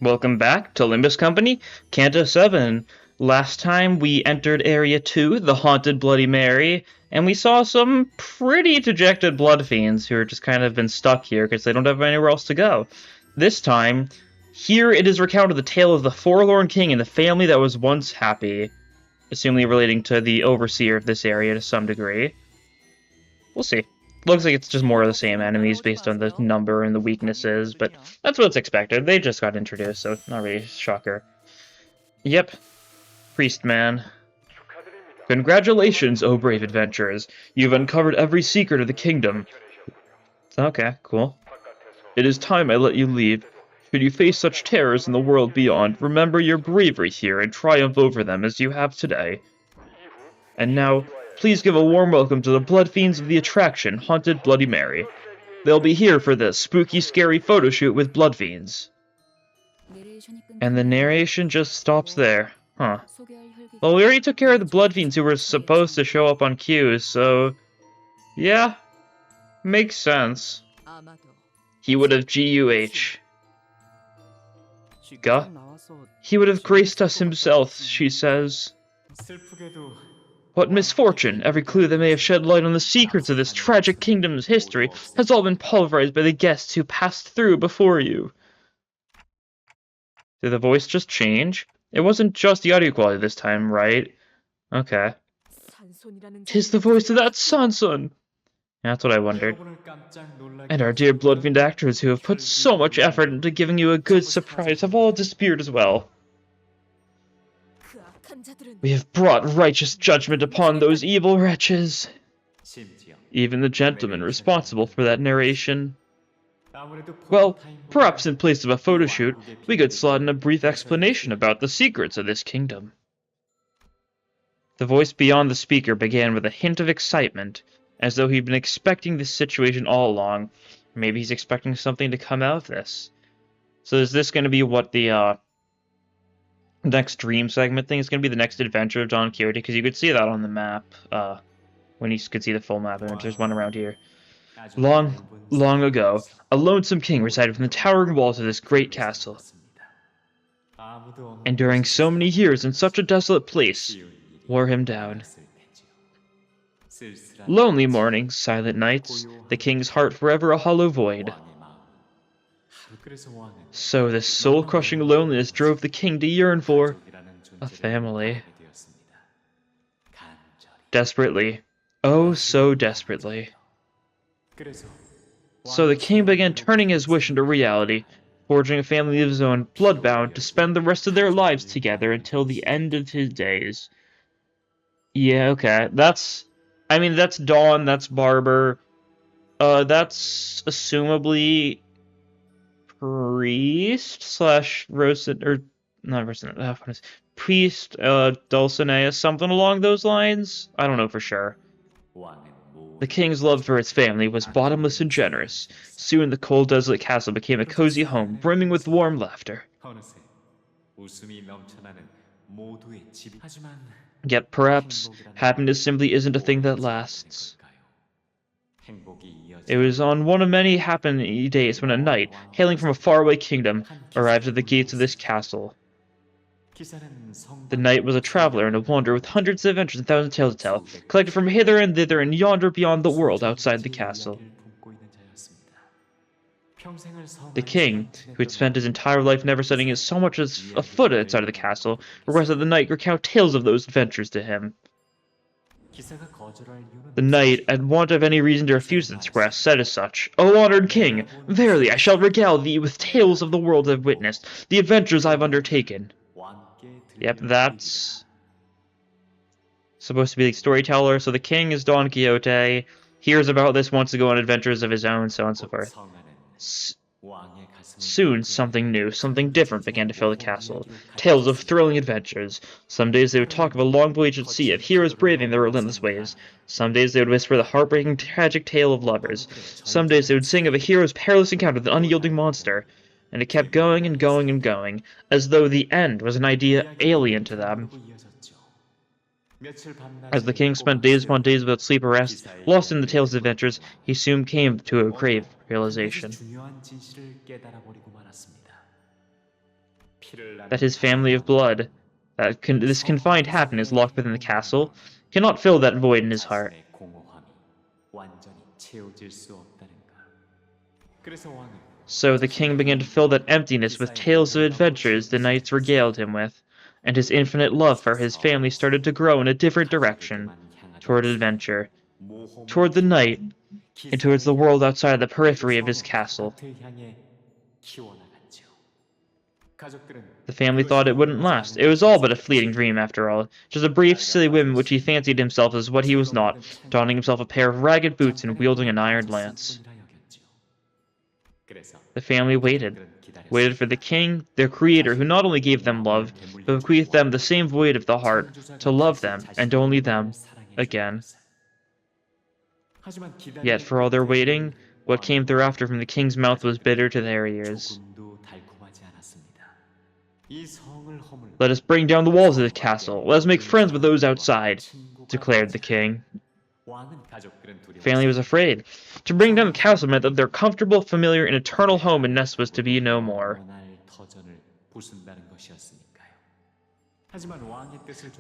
Welcome back to Limbus Company, Canto 7. Last time we entered Area 2, the Haunted Bloody Mary, and we saw some pretty dejected Bloodfiends who are just kind of been stuck here because they don't have anywhere else to go. This time, here it is recounted the tale of the forlorn king and the family that was once happy, assuming relating to the overseer of this area to some degree. We'll see. Looks like it's just more of the same enemies based on the number and the weaknesses, but that's what's expected. They just got introduced, so not really a shocker. Yep. Priest man. Congratulations, O brave adventurers. You've uncovered every secret of the kingdom. Okay, cool. It is time I let you leave. Should you face such terrors in the world beyond, remember your bravery here and triumph over them as you have today. And now, please give a warm welcome to the Bloodfiends of the attraction, Haunted Bloody Mary. They'll be here for the spooky, scary photo shoot with Bloodfiends. And the narration just stops there. Huh. Well, we already took care of the Bloodfiends who were supposed to show up on cue, so... yeah. Makes sense. He would have G-U-H. Guh? He would have graced us himself, she says. What misfortune! Every clue that may have shed light on the secrets of this tragic kingdom's history has all been pulverized by the guests who passed through before you. Did the voice just change? It wasn't just the audio quality this time, right? Okay. 'Tis the voice of that Sanson! That's what I wondered. And our dear Bloodfiend actors who have put so much effort into giving you a good surprise have all disappeared as well. We have brought righteous judgment upon those evil wretches. Even the gentleman responsible for that narration. Well, perhaps in place of a photo shoot, we could slot in a brief explanation about the secrets of this kingdom. The voice beyond the speaker began with a hint of excitement, as though he'd been expecting this situation all along. Maybe he's expecting something to come out of this. So is this going to be what the next dream segment thing is going to be? The next adventure of Don Quixote? Because you could see that on the map, when you could see the full map, and there's one around here. Long, long ago, a lonesome king resided within the towering walls of this great castle. And during so many years in such a desolate place, wore him down. Lonely mornings, silent nights, the king's heart forever a hollow void. So this soul-crushing loneliness drove the king to yearn for a family. Desperately. Oh, so desperately. So the king began turning his wish into reality, forging a family of his own, bloodbound, to spend the rest of their lives together until the end of his days. Yeah, okay. That's Dawn, that's Barber. That's assumably priest slash Rosin, or not Rosin, what is priest, Dulcinea, something along those lines? I don't know for sure. The king's love for his family was bottomless and generous. Soon the cold, desolate castle became a cozy home, brimming with warm laughter. Yet perhaps happiness simply isn't a thing that lasts. It was on one of many happy days when a knight, hailing from a faraway kingdom, arrived at the gates of this castle. The knight was a traveler and a wanderer with hundreds of adventures and thousands of tales to tell, collected from hither and thither and yonder beyond the world outside the castle. The king, who had spent his entire life never setting so much as a foot outside of the castle, requested the knight recount tales of those adventures to him. The knight, at want of any reason to refuse this request, said as such, "O honored king, verily I shall regale thee with tales of the world I've witnessed, the adventures I've undertaken." Yep, that's supposed to be the storyteller. So the king is Don Quixote, hears about this, wants to go on adventures of his own, so on and so forth. Soon, something new, something different began to fill the castle. Tales of thrilling adventures. Some days they would talk of a long voyage at sea, of heroes braving their relentless waves. Some days they would whisper the heartbreaking, tragic tale of lovers. Some days they would sing of a hero's perilous encounter with an unyielding monster. And it kept going and going and going, as though the end was an idea alien to them. As the king spent days upon days without sleep or rest, lost in the tales of adventures, he soon came to a grave realization. that his family of blood, this confined happiness locked within the castle, cannot fill that void in his heart. So the king began to fill that emptiness with tales of adventures the knights regaled him with, and his infinite love for his family started to grow in a different direction, toward adventure, toward the night, and towards the world outside the periphery of his castle. The family thought it wouldn't last. It was all but a fleeting dream, after all. Just a brief, silly whim in which he fancied himself as what he was not, donning himself a pair of ragged boots and wielding an iron lance. The family waited for the king, their creator, who not only gave them love, but bequeathed them the same void of the heart, to love them, and only them, again. Yet, for all their waiting, what came thereafter from the king's mouth was bitter to their ears. "Let us bring down the walls of the castle. Let us make friends with those outside," declared the king. The family was afraid. To bring down the castle meant that their comfortable, familiar, and eternal home and nest was to be no more.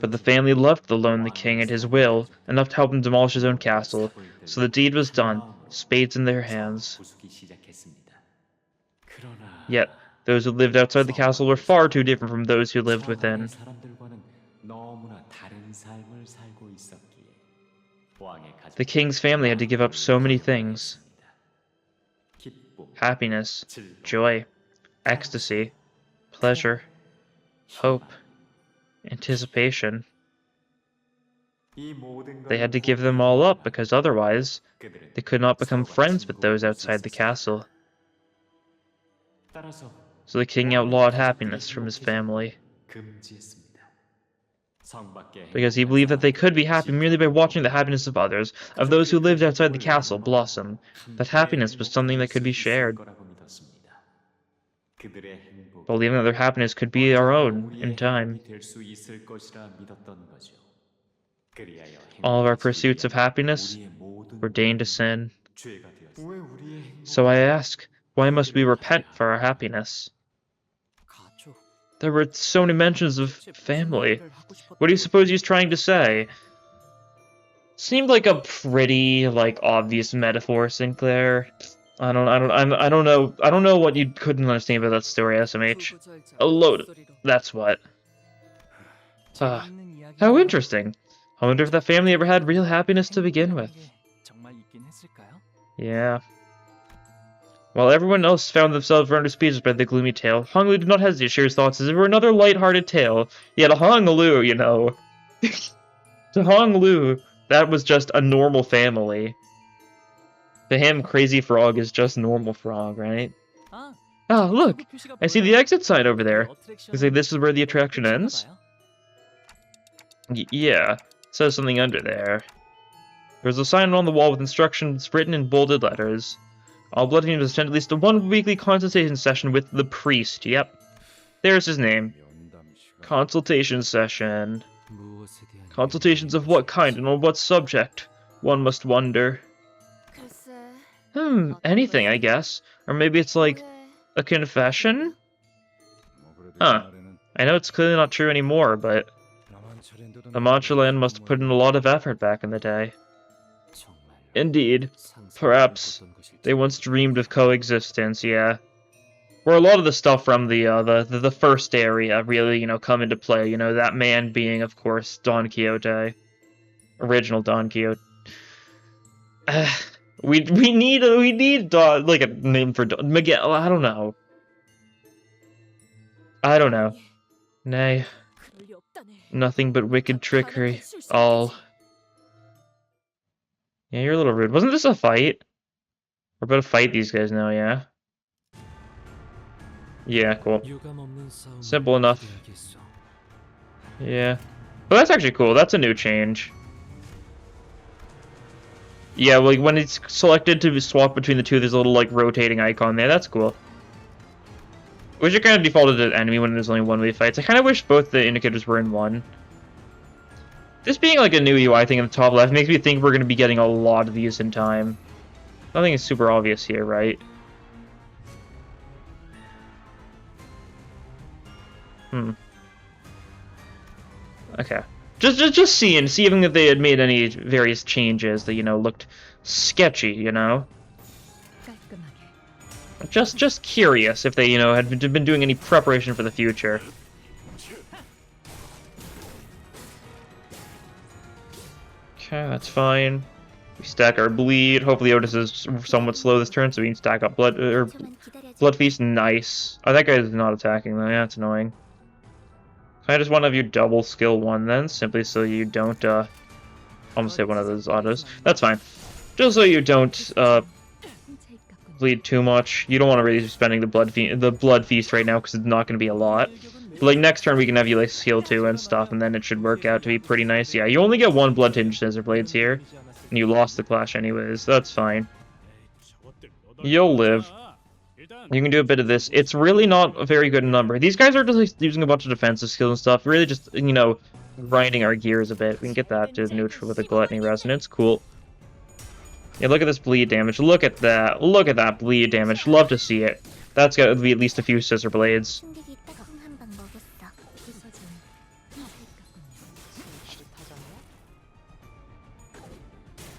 But the family loved the lonely king and his will, enough to help him demolish his own castle, so the deed was done, spades in their hands. Yet, those who lived outside the castle were far too different from those who lived within. The king's family had to give up so many things. Happiness, joy, ecstasy, pleasure, hope, anticipation. They had to give them all up because otherwise they could not become friends with those outside the castle. So the king outlawed happiness from his family, because he believed that they could be happy merely by watching the happiness of others, of those who lived outside the castle, blossom. That happiness was something that could be shared, believing that their happiness could be our own in time. All of our pursuits of happiness were deigned to sin. So I ask, why must we repent for our happiness? There were so many mentions of family. What do you suppose he's trying to say? Seemed like a pretty, obvious metaphor, Sinclair. I don't know what you couldn't understand about that story, SMH. A load. That's what. How interesting. I wonder if that family ever had real happiness to begin with. Yeah. While everyone else found themselves rendered speechless by the gloomy tale, Hong Lu did not hesitate to share his thoughts as if it were another light-hearted tale. Yet Hong Lu, you know... to Hong Lu, that was just a normal family. To him, Crazy Frog is just normal frog, right? Ah, look! I see the exit sign over there. You say this is where the attraction ends? Yeah. It says something under there. There's a sign on the wall with instructions written in bolded letters. All Bloodfiends must attend at least one weekly consultation session with the priest. Yep. There's his name. Consultation session. Consultations of what kind and on what subject? One must wonder. Anything, I guess. Or maybe it's like a confession? Huh. I know it's clearly not true anymore, but the Manchaland must have put in a lot of effort back in the day. Indeed. Perhaps they once dreamed of coexistence, yeah. Where a lot of the stuff from the first area really, come into play. That man being, of course, Don Quixote. Original Don Quixote. We need a name for Don Miguel. I don't know. Nay. Nothing but wicked trickery. All. Yeah, you're a little rude. Wasn't this a fight? We're about to fight these guys now, yeah? Yeah, cool. Simple enough. Yeah. Well, that's actually cool. That's a new change. Yeah, when it's selected to swap between the two, there's a little, rotating icon there. That's cool. Wish it kind of defaulted to enemy when there's only one-way fights. I kind of wish both the indicators were in one. This being, a new UI thing in the top left makes me think we're going to be getting a lot of these in time. Nothing is super obvious here, right? Okay. Just seeing if they had made any various changes that, you know, looked sketchy, you know? Just curious if they, you know, had been doing any preparation for the future. Okay, that's fine. We stack our bleed. Hopefully Otis is somewhat slow this turn, so we can stack up blood feast. Nice. Oh, that guy is not attacking though. Yeah, that's annoying. I just want to have you double skill 1 then, simply so you don't almost hit one of those autos. That's fine. Just so you don't bleed too much. You don't want to really be spending the blood feast right now because it's not going to be a lot. But, like, next turn we can have you like skill 2 and stuff, and then it should work out to be pretty nice. Yeah, you only get 1 blood tinge scissor blades here, and you lost the clash anyways. That's fine. You'll live. You can do a bit of this. It's really not a very good number. These guys are just like, using a bunch of defensive skills and stuff. Really just, you know, grinding our gears a bit. We can get that to neutral with a gluttony resonance. Cool. Yeah, look at this bleed damage. Look at that. Look at that bleed damage. Love to see it. That's got to be at least a few scissor blades.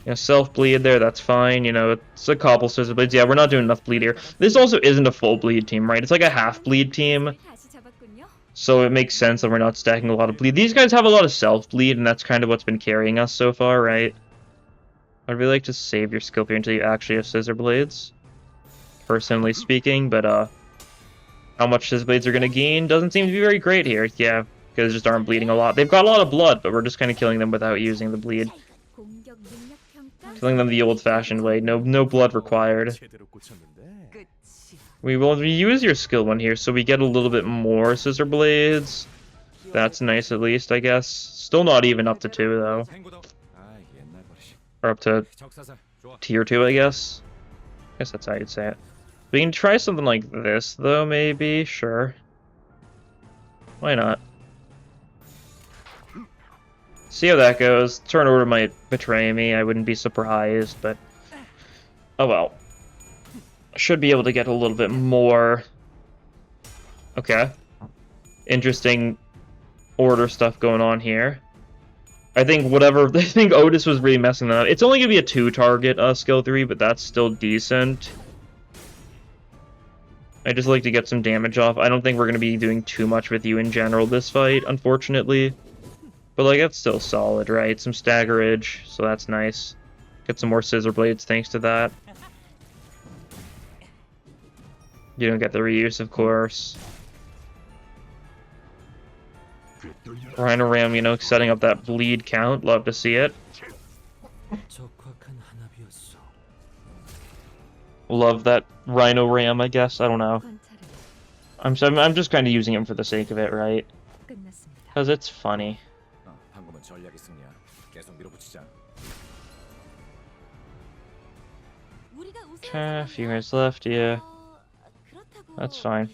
Yeah, self-bleed there, that's fine. You know, it's a couple scissor blades. Yeah, we're not doing enough bleed here. This also isn't a full bleed team, right? It's like a half bleed team. So it makes sense that we're not stacking a lot of bleed. These guys have a lot of self-bleed, and that's kind of what's been carrying us so far, right? I'd really like to save your skill 3 until you actually have scissor blades. Personally speaking, but how much scissor blades are going to gain doesn't seem to be very great here. Yeah, because they just aren't bleeding a lot. They've got a lot of blood, but we're just kind of killing them without using the bleed. Killing them the old-fashioned way. No blood required. We will reuse your skill 1 here, so we get a little bit more scissor blades. That's nice at least, I guess. Still not even up to 2, though. Or up to tier 2, I guess. I guess that's how you'd say it. We can try something like this, though, maybe? Sure. Why not? See how that goes. Turn order might betray me. I wouldn't be surprised, but oh well. Should be able to get a little bit more. Okay. Interesting order stuff going on here. I think Otis was really messing that up. It's only gonna be a 2-target skill 3, but that's still decent. I just like to get some damage off. I don't think we're gonna be doing too much with you in general this fight, unfortunately. But, like, that's still solid, right? Some staggerage, so that's nice. Get some more scissor blades thanks to that. You don't get the reuse, of course. Rhino Ram, you know, setting up that bleed count. Love to see it. Love that Rhino Ram, I guess. I don't know. I'm just kind of using him for the sake of it, right? Because it's funny. Okay, a few minutes left, yeah. That's fine.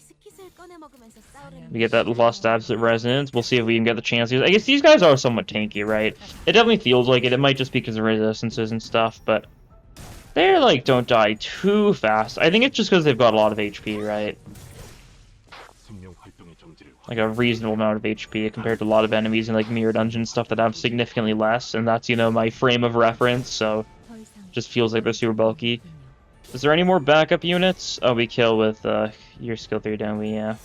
We get that Lost Absolute Resonance. We'll see if we can get the chance. I guess these guys are somewhat tanky, right? It definitely feels like it. It might just be because of resistances and stuff, but they like don't die too fast. I think it's just because they've got a lot of HP, right? Like a reasonable amount of HP compared to a lot of enemies in like Mirror Dungeon stuff that have significantly less, and that's, you know, my frame of reference, so it just feels like they're super bulky. Is there any more backup units? Oh, we kill with your skill 3, don't we? Yeah.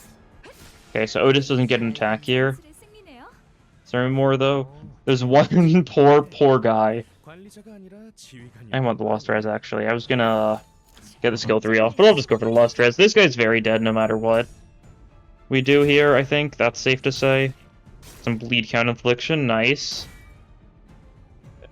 Okay, so Otis doesn't get an attack here. Is there any more, though? There's one poor guy. I want the Lost Res, actually. I was gonna get the skill 3 off, but I'll just go for the Lost Res. This guy's very dead no matter what we do here, I think. That's safe to say. Some bleed count infliction. Nice.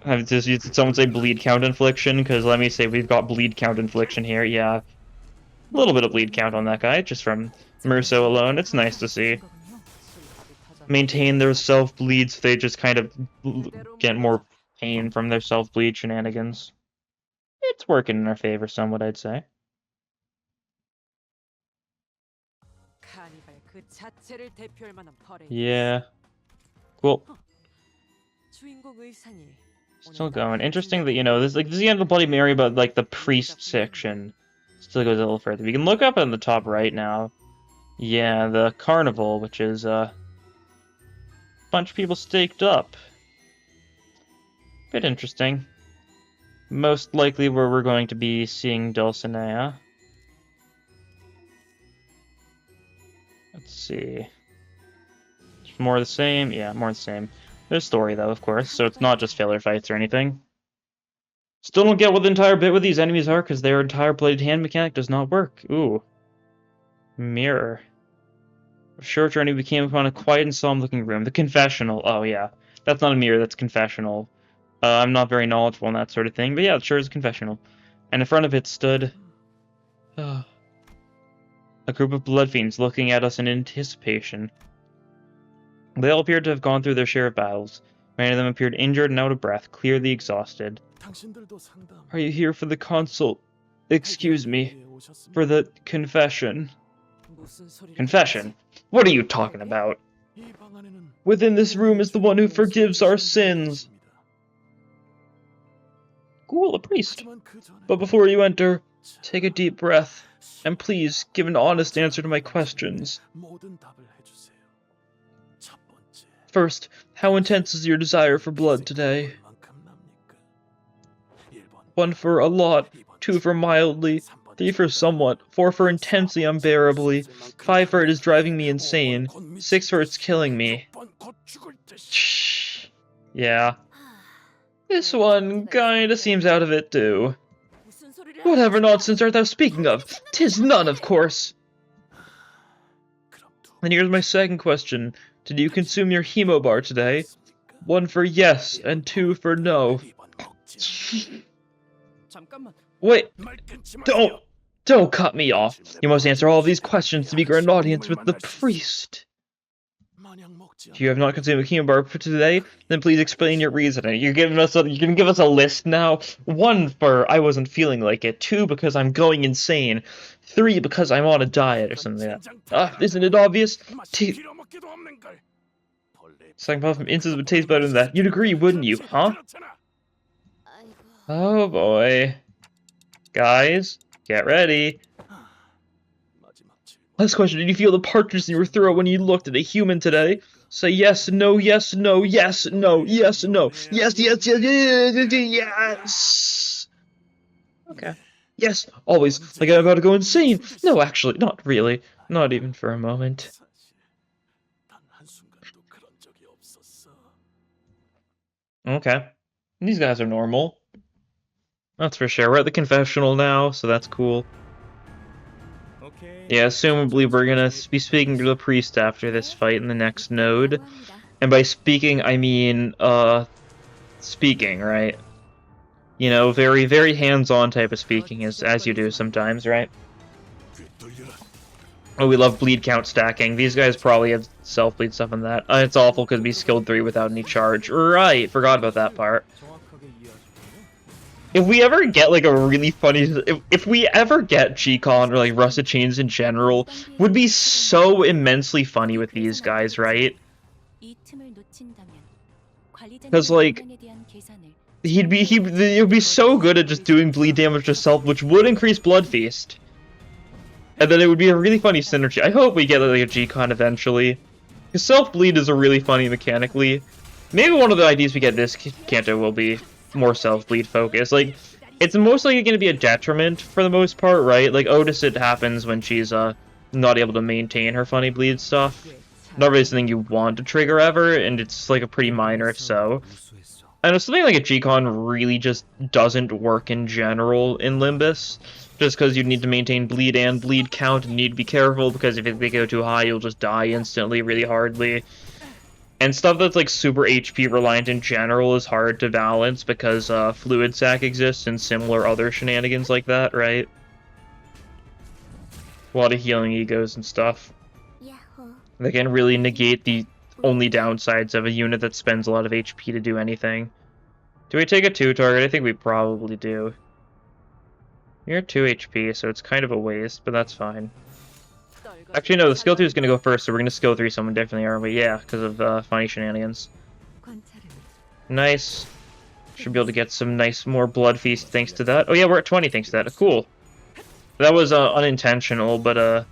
Did someone say bleed count infliction? Because let me say we've got bleed count infliction here. Yeah. A little bit of bleed count on that guy, just from Merso alone. It's nice to see. Maintain their self-bleeds. They just kind of get more pain from their self-bleed shenanigans. It's working in our favor somewhat, I'd say. Yeah. Cool. Still going. Interesting that, you know, this is the end of the Bloody Mary, but like the priest section still goes a little further. We can look up on the top right now. Yeah, the carnival, which is a bunch of people staked up. Bit interesting. Most likely where we're going to be seeing Dulcinea. Let's see. More of the same? Yeah, more of the same. There's story, though, of course, so it's not just filler fights or anything. Still don't get what the entire bit with these enemies are, because their entire bladed hand mechanic does not work. Ooh. Mirror. A short journey we came upon a quiet and solemn-looking room. The Confessional. Oh, yeah. That's not a mirror, that's Confessional. I'm not very knowledgeable on that sort of thing, but yeah, it sure is a confessional. And in front of it stood... a group of Bloodfiends looking at us in anticipation. They all appeared to have gone through their share of battles. Many of them appeared injured and out of breath, clearly exhausted. Are you here for the consult? Excuse me. For the confession. Confession? What are you talking about? Within this room is the one who forgives our sins. Cool, a priest. But before you enter, take a deep breath, and please give an honest answer to my questions. First, how intense is your desire for blood today? 1 for a lot, 2 for mildly, 3 for somewhat, 4 for intensely unbearably, 5 for it is driving me insane, 6 for it's killing me. Shh. Yeah. This one kinda seems out of it too. Whatever nonsense art thou speaking of? 'Tis none, of course. And here's my second question. Did you consume your hemo bar today? 1 for yes, and 2 for no. Wait, don't cut me off. You must answer all of these questions to be an audience with the priest. If you have not consumed a hemo bar for today, then please explain your reasoning. You're gonna give us a list now. 1 for I wasn't feeling like it. 2 because I'm going insane. 3 because I'm on a diet or something like that. Isn't it obvious? Second puff from incense would taste better than that. You'd agree, wouldn't you, huh? Oh boy. Guys, get ready. Last question, did you feel the partridge in your throat when you looked at a human today? Say yes, no, yes, no, yes, no, yes, no, yes, yes, yes, yes. Okay. Yes, always. Like I'm about to go insane. No, actually, not really. Not even for a moment. Okay. These guys are normal. That's for sure. We're at the confessional now, so that's cool. Yeah, assumably we're gonna be speaking to the priest after this fight in the next node. And by speaking, I mean, speaking, right? You know, very, very hands-on type of speaking, as you do sometimes, right? Oh, we love bleed count stacking. These guys probably have self-bleed stuff in that. It's awful because we skilled 3 without any charge. Right, forgot about that part. If we ever get, like, a really funny... If we ever get G-Con or, like, Rusted Chains in general, would be so immensely funny with these guys, right? Because, like... He would be so good at just doing bleed damage to self, which would increase Blood Feast. And then it would be a really funny synergy. I hope we get, like, a G-Con eventually. Because self-bleed is a really funny mechanically. Maybe one of the ideas we get this Canto will be more self-bleed focused. Like, it's most likely going to be a detriment for the most part, right? Like, Otis, it happens when she's not able to maintain her funny bleed stuff. Not really something you want to trigger ever, and it's like a pretty minor if so. I know something like a G-Con really just doesn't work in general in Limbus, just because you need to maintain bleed and bleed count, and you need to be careful, because if they go too high, you'll just die instantly really hardly. And stuff that's like super HP reliant in general is hard to balance because fluid sac exists and similar other shenanigans like that, right? A lot of healing egos and stuff. They can really negate the only downsides of a unit that spends a lot of HP to do anything. Do we take a 2 target? I think we probably do. You're 2 HP, so it's kind of a waste, but that's fine. Actually, no, the skill 2 is going to go first, so we're going to skill 3 someone differently, aren't we? Yeah, because of funny shenanigans. Nice. Should be able to get some nice more blood feast thanks to that. Oh yeah, we're at 20 thanks to that. Cool. That was unintentional, but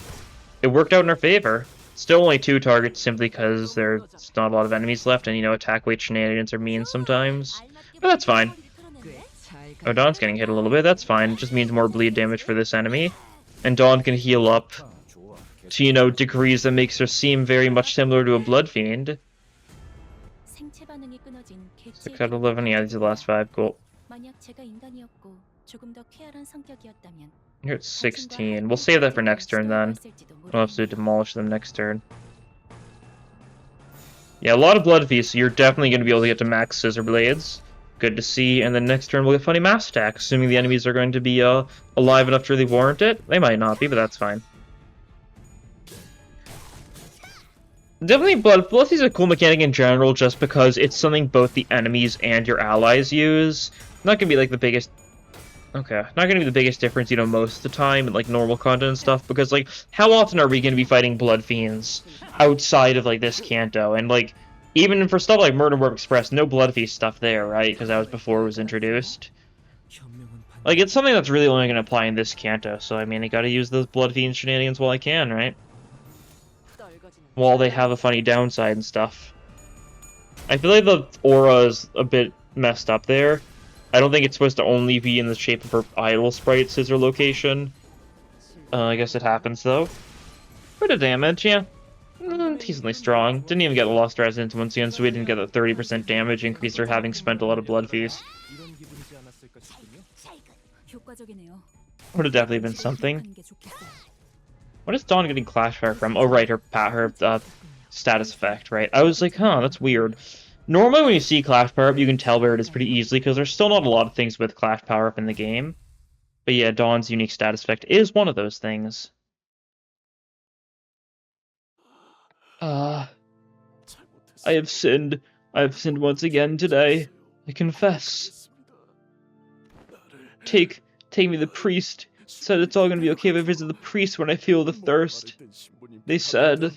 it it worked out in our favor. Still only 2 targets simply because there's not a lot of enemies left, and you know, attack weight shenanigans are mean sometimes. But that's fine. Oh, Dawn's getting hit a little bit, that's fine. It just means more bleed damage for this enemy. And Dawn can heal up to, you know, degrees that makes her seem very much similar to a Bloodfiend. 6 out of 11, yeah, these are the last 5, cool. You're at 16. We'll save that for next turn then. We'll have to demolish them next turn. Yeah, a lot of Bloodfiends, so you're definitely going to be able to get to max Scissor Blades. Good to see. And then next turn we'll get Funny Mass Attack, assuming the enemies are going to be alive enough to really warrant it. They might not be, but that's fine. Definitely Bloodfiends is a cool mechanic in general, just because it's something both the enemies and your allies use. Not going to be like the biggest... Okay, not going to be the biggest difference, you know, most of the time in, like, normal content and stuff, because, like, how often are we going to be fighting Bloodfiends outside of, like, this Canto? And, like, even for stuff like Murder Warp Express, no Bloodfiend stuff there, right? Because that was before it was introduced. Like, it's something that's really only going to apply in this Canto, so, I mean, I gotta use those Bloodfiend shenanigans while I can, right? While they have a funny downside and stuff. I feel like the aura is a bit messed up there. I don't think it's supposed to only be in the shape of her idle sprite scissor location. I guess it happens, though. Bit of damage, yeah. Decently strong. Didn't even get the Lost Resonance once again, so we didn't get the 30% damage increase for having spent a lot of Bloodfiends. Would have definitely been something. What is Dawn getting Clash Fire from? Oh, right, her status effect, right? I was like, huh, that's weird. Normally when you see Clash Power Up, you can tell where it is pretty easily, because there's still not a lot of things with Clash Power Up in the game. But yeah, Dawn's unique status effect is one of those things. I have sinned. I have sinned once again today. I confess. Take me the priest. Said it's all gonna be okay if I visit the priest when I feel the thirst. They said...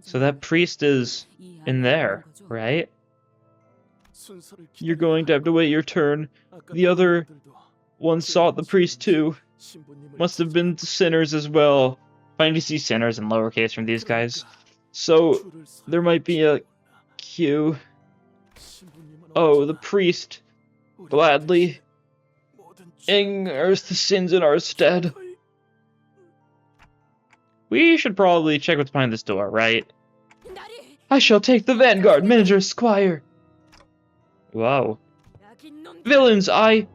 So that priest is in there, right? You're going to have to wait your turn. The other one sought the priest too. Must have been sinners as well. Finally see sinners in lowercase from these guys. So, there might be a Q. Oh, the priest. Gladly. Earth the sins in our stead. We should probably check what's behind this door, right? I shall take the vanguard, Manager Squire. Wow. Villains, Huh?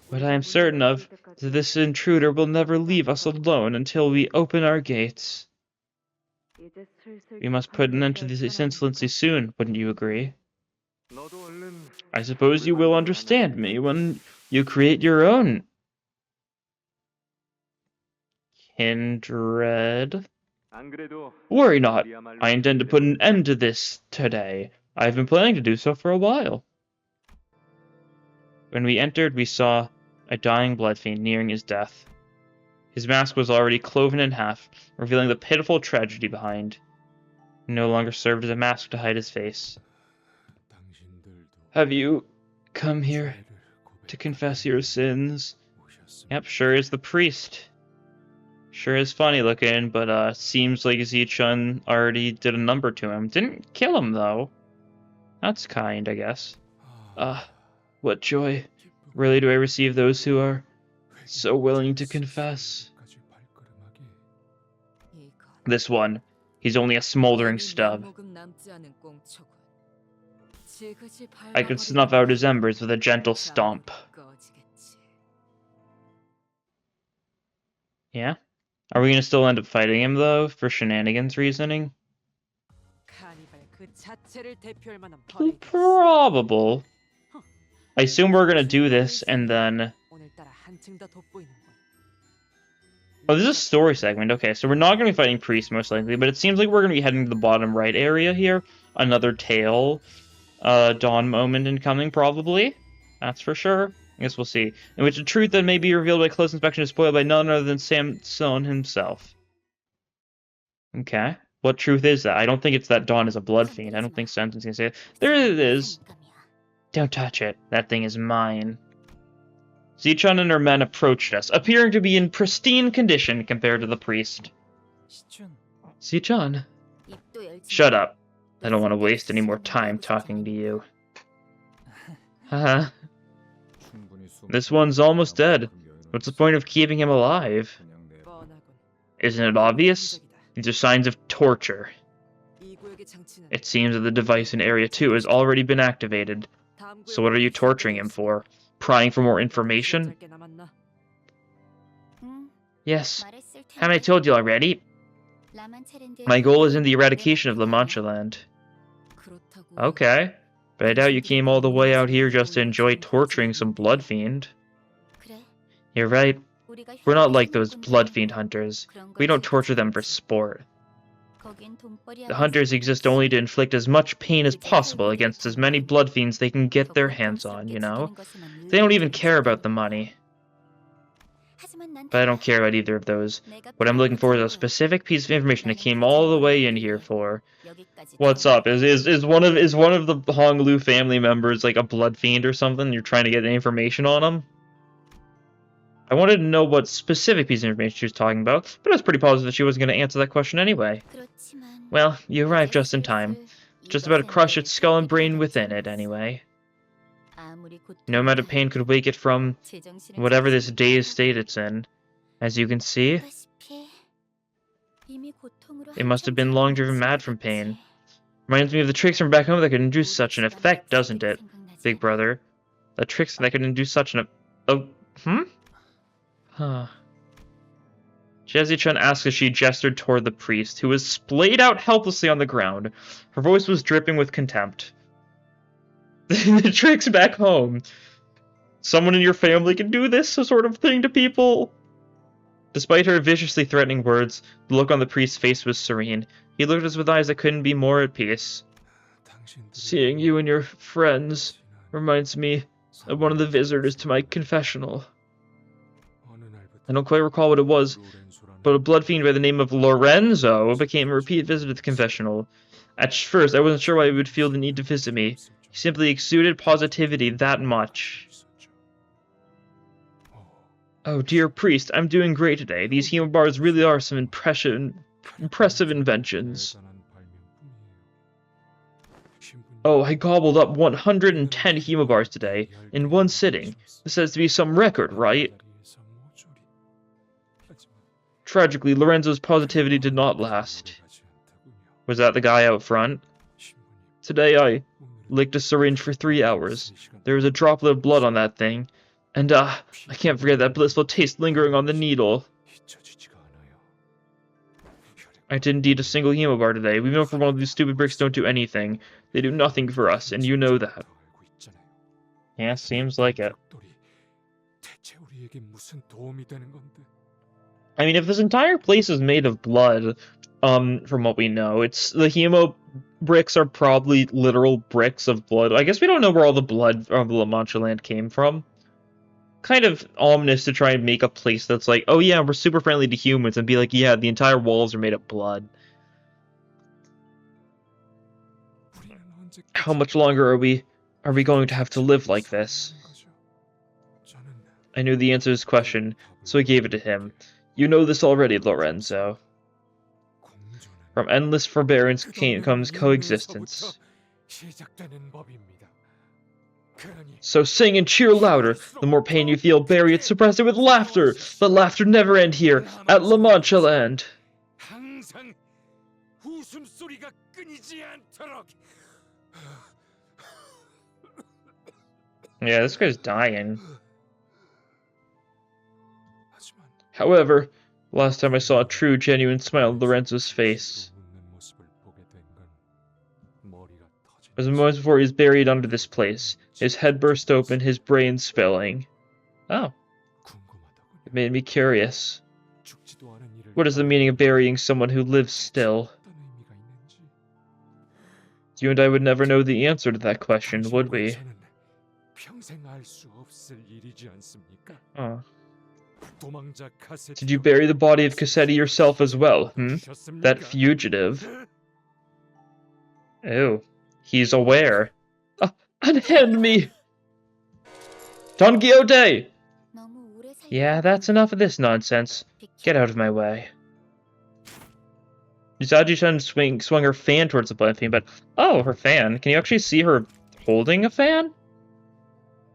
What I am certain of, that this intruder will never leave us alone until we open our gates. We must put an end to this insolency soon, wouldn't you agree? I suppose you will understand me when you create your own kindred. Worry not, I intend to put an end to this today. I have been planning to do so for a while. When we entered, we saw a dying Bloodfiend nearing his death. His mask was already cloven in half, revealing the pitiful tragedy behind. He no longer served as a mask to hide his face. Have you come here to confess your sins? Yep, sure is the priest. Sure is funny looking, but seems like Jia Xichun already did a number to him. Didn't kill him, though. That's kind, I guess. What joy. Really do I receive those who are so willing to confess. This one, he's only a smoldering stub. I could snuff out his embers with a gentle stomp. Yeah? Are we gonna still end up fighting him, though, for shenanigans reasoning? Probable. I assume we're gonna do this, and then... Oh, this is a story segment. Okay, so we're not gonna be fighting Priest, most likely, but it seems like we're gonna be heading to the bottom right area here. Another tail, Dawn moment incoming, probably. That's for sure. I guess we'll see. In which the truth that may be revealed by close inspection is spoiled by none other than Sanson himself. Okay. What truth is that? I don't think it's that Dawn is a Bloodfiend. I don't think Sanson's gonna say it. There it is. Don't touch it. That thing is mine. Xichun and her men approached us, appearing to be in pristine condition compared to the priest. Xichun. Shut up. I don't want to waste any more time talking to you. Haha. This one's almost dead. What's the point of keeping him alive? Isn't it obvious? These are signs of torture. It seems that the device in Area 2 has already been activated. So what are you torturing him for? Prying for more information? Yes. Haven't I told you already? My goal is in the eradication of La Mancha land. Okay. But I doubt you came all the way out here just to enjoy torturing some Bloodfiend. You're right. We're not like those Bloodfiend hunters. We don't torture them for sport. The hunters exist only to inflict as much pain as possible against as many Bloodfiends they can get their hands on, you know? They don't even care about the money. But I don't care about either of those. What I'm looking for is a specific piece of information I came all the way in here for. What's up? Is one of the Honglu family members like a Bloodfiend or something? You're trying to get information on them? I wanted to know what specific piece of information she was talking about, but I was pretty positive that she wasn't going to answer that question anyway. Well, you arrived just in time. Just about to crush its skull and brain within it, anyway. No amount of pain could wake it from whatever this dazed state it's in. As you can see, it must have been long driven mad from pain. Reminds me of the tricks from back home that could induce such an effect, doesn't it, big brother? The tricks that could induce such an... Huh. Jia Xichun asked as she gestured toward the priest, who was splayed out helplessly on the ground. Her voice was dripping with contempt. The tricks back home. Someone in your family can do this sort of thing to people? Despite her viciously threatening words, the look on the priest's face was serene. He looked at us with eyes that couldn't be more at peace. Seeing you and your friends reminds me of one of the visitors to my confessional. I don't quite recall what it was, but a Bloodfiend by the name of Lorenzo became a repeat visit to the confessional. At first, I wasn't sure why he would feel the need to visit me. He simply exuded positivity that much. Oh, dear priest, I'm doing great today. These hemobars really are some impressive inventions. Oh, I gobbled up 110 hemobars today, in one sitting. This has to be some record, right? Tragically, Lorenzo's positivity did not last. Was that the guy out front? Today I licked a syringe for 3 hours. There was a droplet of blood on that thing. And, I can't forget that blissful taste lingering on the needle. I didn't eat a single hemobar today. We know for one of these stupid bricks don't do anything. They do nothing for us, and you know that. Yeah, seems like it. I mean, if this entire place is made of blood, from what we know, it's the hemo bricks are probably literal bricks of blood. I guess we don't know where all the blood of the La Mancha land came from. Kind of ominous to try and make a place that's like, oh yeah, we're super friendly to humans, and be like, yeah, the entire walls are made of blood. How much longer are we going to have to live like this? I knew the answer to this question, so I gave it to him. You know this already, Lorenzo. From endless forbearance comes coexistence. So sing and cheer louder. The more pain you feel, bury it, suppress it with laughter. Let laughter never end here, at La Mancha land. Yeah, this guy's dying. However, last time I saw a true, genuine smile on Lorenzo's face was the moment before he was buried under this place. His head burst open, his brain spilling. Oh. It made me curious. What is the meaning of burying someone who lives still? You and I would never know the answer to that question, would we? Oh. Did you bury the body of Cassetti yourself as well, That fugitive? Ew. He's aware. Unhand me! Don Quixote! Yeah, that's enough of this nonsense. Get out of my way. Jia Xichun swung her fan towards the Bloodfiend, but... Oh, her fan. Can you actually see her holding a fan?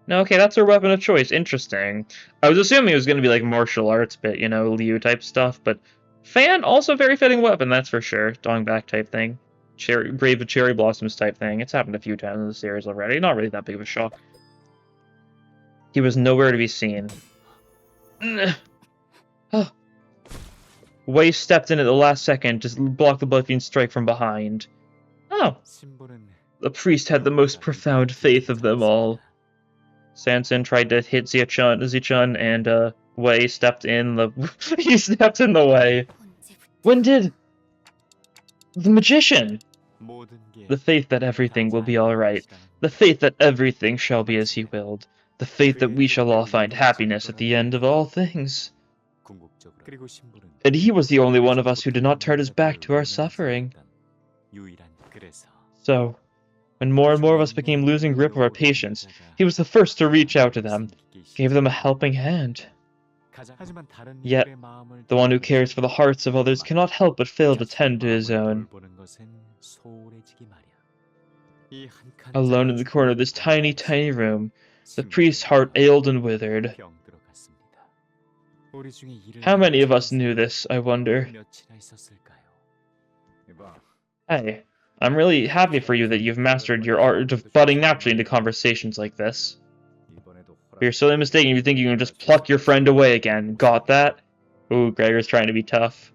No, okay, that's her weapon of choice. Interesting. I was assuming it was going to be like martial arts bit, you know, Liu type stuff, but... Fan, also very fitting weapon, that's for sure. Dongback type thing. Brave of Cherry Blossoms type thing. It's happened a few times in the series already. Not really that big of a shock. He was nowhere to be seen. Oh. Wei stepped in at the last second to block the Bloodfiend's strike from behind. Oh. The priest had the most profound faith of them all. Sanson tried to hit Jia Xichun, and Wei stepped in he stepped in the way. When did... The magician! The faith that everything will be alright. The faith that everything shall be as he willed. The faith that we shall all find happiness at the end of all things. And he was the only one of us who did not turn his back to our suffering. So, when more and more of us became losing grip of our patience, he was the first to reach out to them, gave them a helping hand. Yet, the one who cares for the hearts of others cannot help but fail to tend to his own. Alone in the corner of this tiny, tiny room, the priest's heart ailed and withered. How many of us knew this, I wonder? Hey, I'm really happy for you that you've mastered your art of butting naturally into conversations like this. But you're sorely mistaken if you think you can just pluck your friend away again. Got that? Ooh, Gregor's trying to be tough.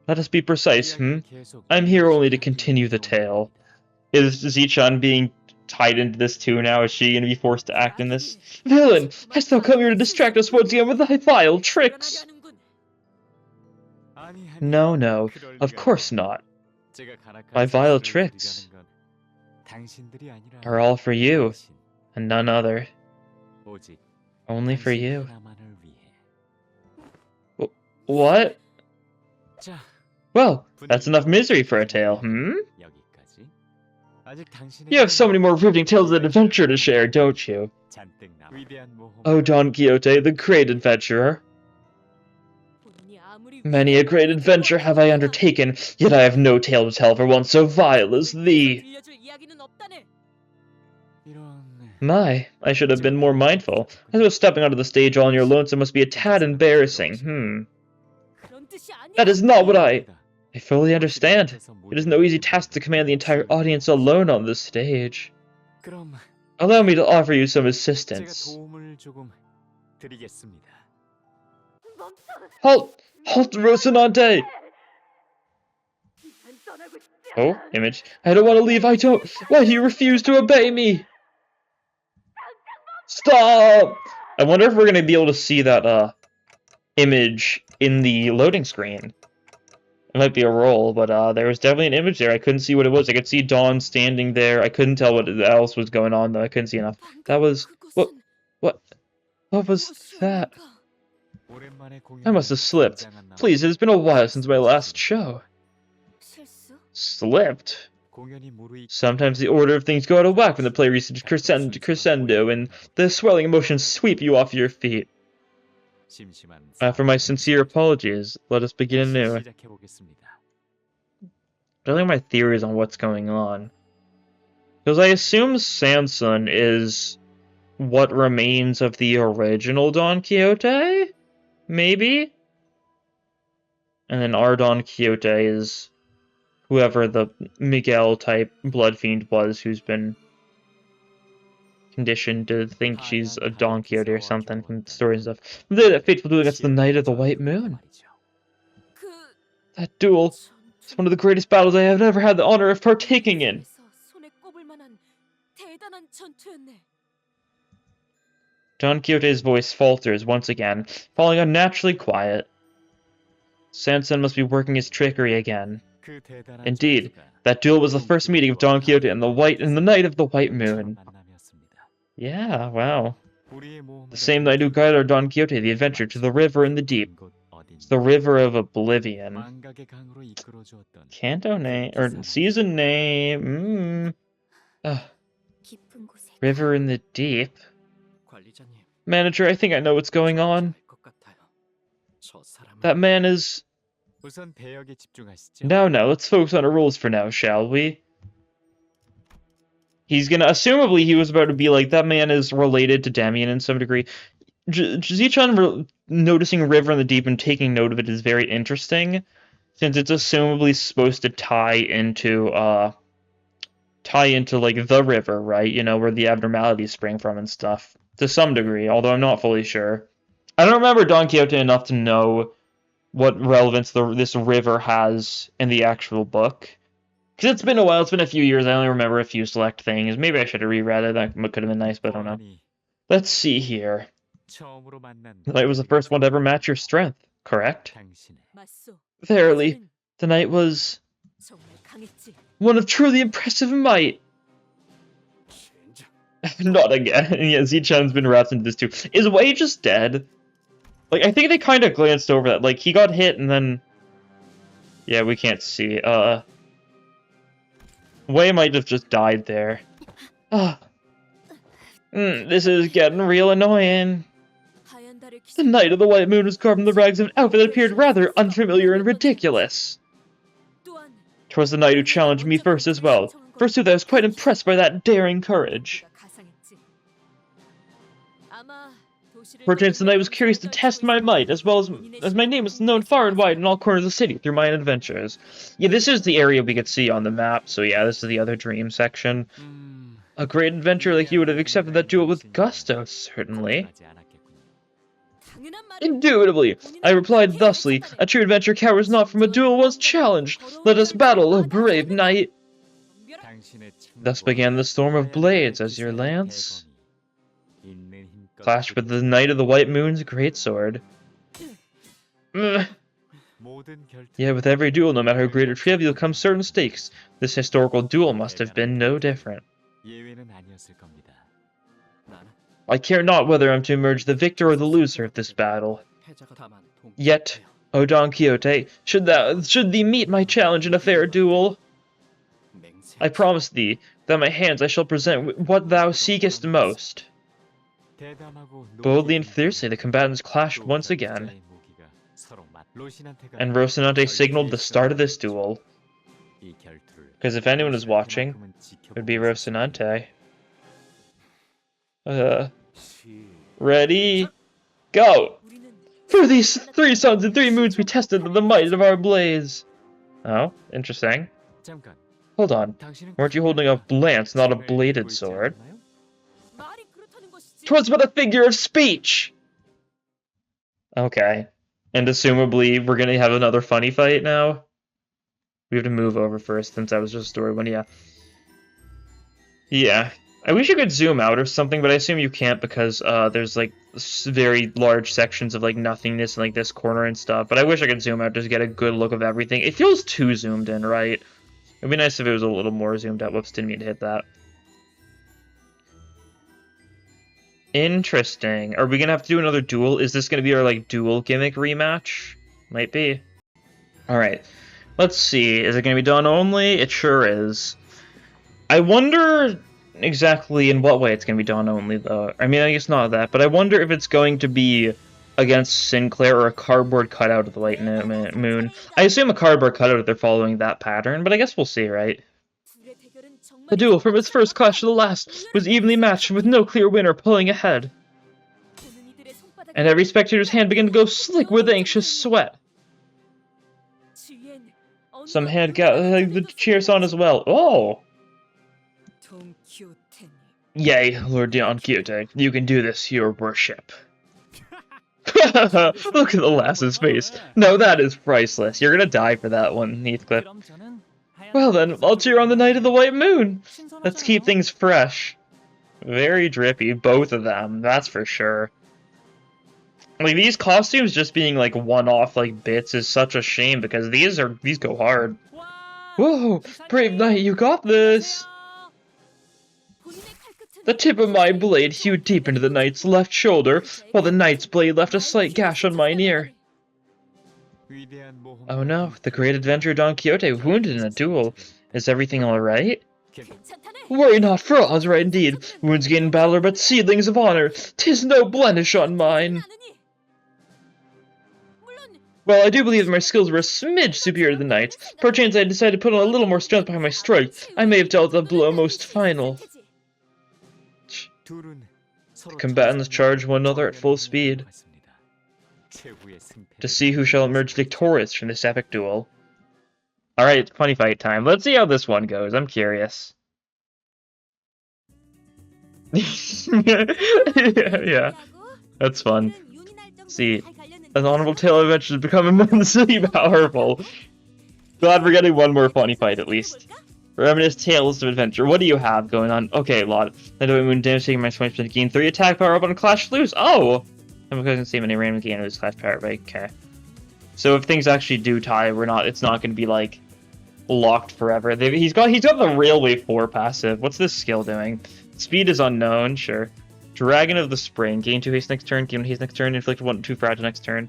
Let us be precise, I'm here only to continue the tale. Is Xichun being tied into this too now? Is she going to be forced to act in this? Villain! Hast thou come here to distract us once again with thy vile tricks? No, no, of course not. My vile tricks are all for you, and none other. Only for you. What? Well, that's enough misery for a tale, You have so many more riveting tales of adventure to share, don't you? Oh, Don Quixote, the great adventurer. Many a great adventure have I undertaken, yet I have no tale to tell for one so vile as thee. My, I should have been more mindful. I suppose stepping onto the stage all on your lonesome must be a tad embarrassing, That is not what I fully understand. It is no easy task to command the entire audience alone on this stage. Allow me to offer you some assistance. Halt! Halt, Rocinante! Oh, Image. I don't want to leave, I don't. Why do you refuse to obey me? Stop! I wonder if we're going to be able to see that, image in the loading screen. It might be a roll, but there was definitely an image there. I couldn't see what it was. I could see Dawn standing there. I couldn't tell what else was going on, though. I couldn't see enough. That was... What was that? I must have slipped. Please, it has been a while since my last show. Slipped? Sometimes the order of things go out of whack when the play reaches crescendo, and the swelling emotions sweep you off your feet. For my sincere apologies, let us begin anew. I don't think my theories on what's going on. Because I assume Sanson is what remains of the original Don Quixote? Maybe? And then our Don Quixote is whoever the Miguel-type Bloodfiend was who's been conditioned to think she's a Don Quixote or something from the story and stuff. That fateful duel against the Night of the White Moon. That duel is one of the greatest battles I have ever had the honor of partaking in. Don Quixote's voice falters once again, falling unnaturally quiet. Sanson must be working his trickery again. Indeed, that duel was the first meeting of Don Quixote and the Night of the White Moon. Yeah, wow. The same night who guided our Don Quixote the adventure to the river in the deep. It's the River of Oblivion. Canto name, or season name, River in the deep. Manager, I think I know what's going on. That man is... No, let's focus on our rules for now, shall we? He's gonna... Assumably, he was about to be like, that man is related to Damien in some degree. Xichun noticing River in the Deep and taking note of it is very interesting, since it's assumably supposed to tie into, like, the river, right? You know, where the abnormalities spring from and stuff. To some degree, although I'm not fully sure. I don't remember Don Quixote enough to know what relevance this river has in the actual book. Because it's been a while, it's been a few years, I only remember a few select things. Maybe I should have reread it, that could have been nice, but I don't know. Let's see here. The knight was the first one to ever match your strength, correct? Verily, the knight was one of truly impressive might. Not again. Yeah, Xichun's been wrapped into this too. Is Wei just dead? Like, I think they kind of glanced over that. Like, he got hit and then... Yeah, we can't see. Wei might have just died there. This is getting real annoying. The Knight of the White Moon was carved in the rags of an outfit that appeared rather unfamiliar and ridiculous. 'Twas the knight who challenged me first as well. Forsooth, I was quite impressed by that daring courage. Perchance the knight was curious to test my might, as well as my name was known far and wide in all corners of the city through my adventures. Yeah, this is the area we could see on the map, so yeah, this is the other dream section. A great adventurer like you would have accepted that duel with gusto, certainly. Indubitably, I replied thusly, a true adventure cowers not from a duel once challenged. Let us battle, O brave knight. Thus began the storm of blades as your lance clashed with the Knight of the White Moon's greatsword. Yeah, with every duel, no matter how great or trivial, comes certain stakes. This historical duel must have been no different. I care not whether I'm to emerge the victor or the loser of this battle. Yet, O Don Quixote, should thee meet my challenge in a fair duel, I promise thee that my hands I shall present what thou seekest most. Boldly and fiercely the combatants clashed once again, and Rocinante signaled the start of this duel. Because if anyone is watching, it would be Rocinante. Ready, go! For these 3 suns and 3 moons we tested the might of our blaze. Oh, interesting. Hold on, weren't you holding a lance, not a bladed sword? 'Twas but a figure of speech! Okay. And assumably, we're gonna have another funny fight now? We have to move over first, since that was just a story one, yeah. Yeah. I wish you could zoom out or something, but I assume you can't because there's, like, very large sections of, like, nothingness in, like, this corner and stuff. But I wish I could zoom out just to get a good look of everything. It feels too zoomed in, right? It'd be nice if it was a little more zoomed out. Whoops, didn't mean to hit that. Interesting. Are we gonna have to do another duel? Is this gonna be our, like, duel gimmick rematch? Might be. Alright. Let's see. Is it gonna be done only? It sure is. I wonder exactly in what way it's gonna be done only, though. I mean, I guess not that, but I wonder if it's going to be against Sinclair or a cardboard cutout of the White Moon. I assume a cardboard cutout if they're following that pattern, but I guess we'll see, right? The duel, from its first clash to the last, was evenly matched with no clear winner pulling ahead. And every spectator's hand began to go slick with anxious sweat. Some hand got the cheers on as well. Oh! Yea, Lord Don Quixote, you can do this, your worship. Look at the lass's face. No, that is priceless. You're gonna die for that one, Heathcliff. Well then, I'll cheer on the Knight of the White Moon. Let's keep things fresh. Very drippy, both of them, that's for sure. Like, these costumes just being, like, one-off, like, bits is such a shame, because these go hard. Whoa, brave knight, you got this! The tip of my blade hewed deep into the knight's left shoulder, while the knight's blade left a slight gash on mine ear. Oh no, the great adventurer Don Quixote wounded in a duel. Is everything alright? Worry not, frauds, right indeed. Wounds gained in battle are but seedlings of honor. 'Tis no blemish on mine. Well, I do believe that my skills were a smidge superior to the knight's. Perchance I decided to put on a little more strength behind my strike. I may have dealt the blow most final. The combatants charge one another at full speed to see who shall emerge victorious from this epic duel. Alright, it's funny fight time. Let's see how this one goes. I'm curious. yeah, that's fun. See, an honorable tale adventure has become immensely powerful. Glad we're getting one more funny fight at least. Reminisce tales of adventure. What do you have going on? Okay, lot. I don't even damage taking my 20% gain 3 attack power up on Clash lose. Oh! I'm going to see many random gain lose Clash power, right? Okay. So if things actually do tie, it's not going to be like locked forever. He's got the Railway 4 passive. What's this skill doing? Speed is unknown, sure. Dragon of the Spring. Gain 2 haste next turn, gain 1 haste next turn, inflict 1-2 fragile next turn.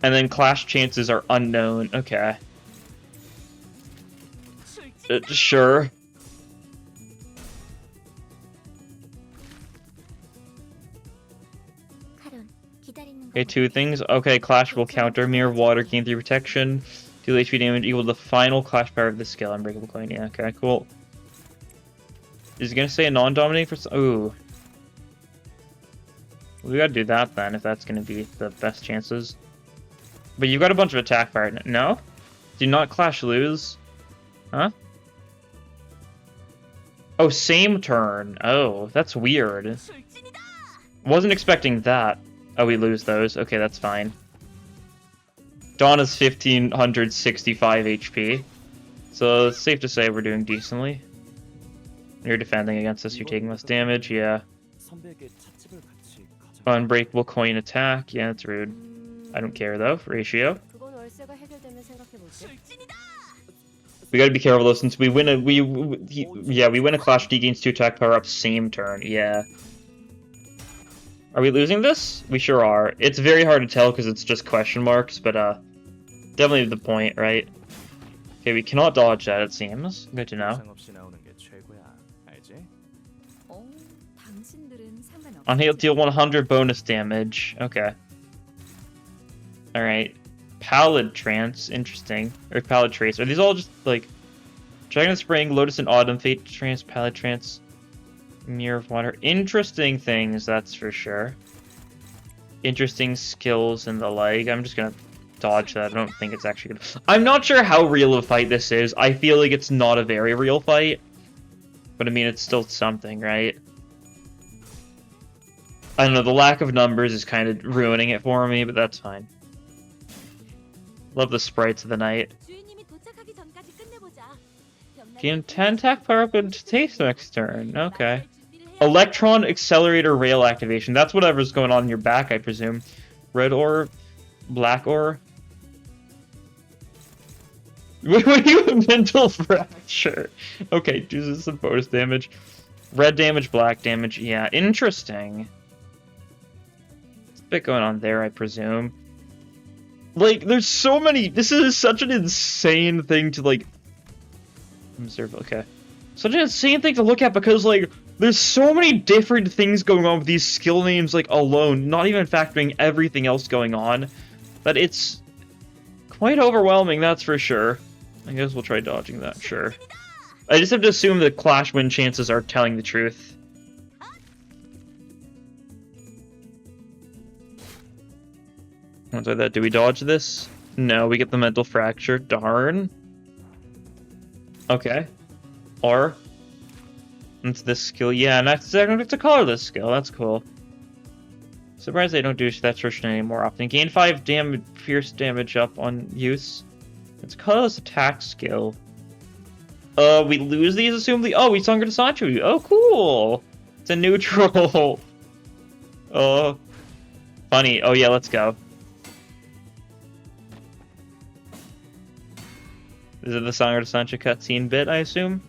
And then Clash chances are unknown. Okay. Sure. Okay, 2 things. Okay, Clash will counter. Mirror of Water, gain 3 protection. Deal HP damage equal to the final Clash power of the skill. Unbreakable Coin. Yeah, okay, cool. Is he gonna say a non-dominating for... Ooh. We gotta do that then, if that's gonna be the best chances. But you've got a bunch of attack power. No? Do not Clash lose? Huh? Oh, same turn. Oh, that's weird. Wasn't expecting that. Oh, we lose those. Okay, that's fine. Donna's 1565 HP. So it's safe to say we're doing decently. You're defending against us, you're taking less damage, yeah. Unbreakable coin attack, yeah, that's rude. I don't care though, ratio. We gotta be careful though, since we win we win a Clash, D gains 2 attack power up same turn, yeah. Are we losing this? We sure are. It's very hard to tell because it's just question marks, but definitely the point, right? Okay, we cannot dodge that, it seems. Good to know. On heal, deal 100 bonus damage. Okay. Alright. Pallid Trance, interesting. Or Pallid Trace. Are these all just, like... Dragon of Spring, Lotus and Autumn, Fate Trance, Pallid Trance, Mirror of Water. Interesting things, that's for sure. Interesting skills and the like. I'm just gonna dodge that. I don't think it's actually gonna... I'm not sure how real of a fight this is. I feel like it's not a very real fight. But I mean, it's still something, right? I don't know, the lack of numbers is kind of ruining it for me, but that's fine. Love the sprites of the night. Gain 10 attack power up into taste next turn. Okay. Electron Accelerator Rail activation. That's whatever's going on in your back, I presume. Red ore? Black ore? What are you a mental fracture? Okay, chooses some bonus damage. Red damage, black damage. Yeah, interesting. There's a bit going on there, I presume. Like, there's so many... This is such an insane thing to, like... Observe, okay. Such an insane thing to look at because, like, there's so many different things going on with these skill names, like, alone, not even factoring everything else going on, that it's quite overwhelming, that's for sure. I guess we'll try dodging that, sure. I just have to assume that Clash win chances are telling the truth. Once like that, do we dodge this? No, we get the mental fracture. Darn. Okay. Or it's this skill. Yeah, and it's a colorless skill. That's cool. Surprised they don't do that version anymore often. Gain 5 damage, pierce damage up on use. It's a colorless attack skill. We lose these, assumably. Oh, we sunk to Sancho. Oh, cool. It's a neutral. Oh, funny. Oh yeah, let's go. Is it the Sangre de Sancho cutscene bit, I assume?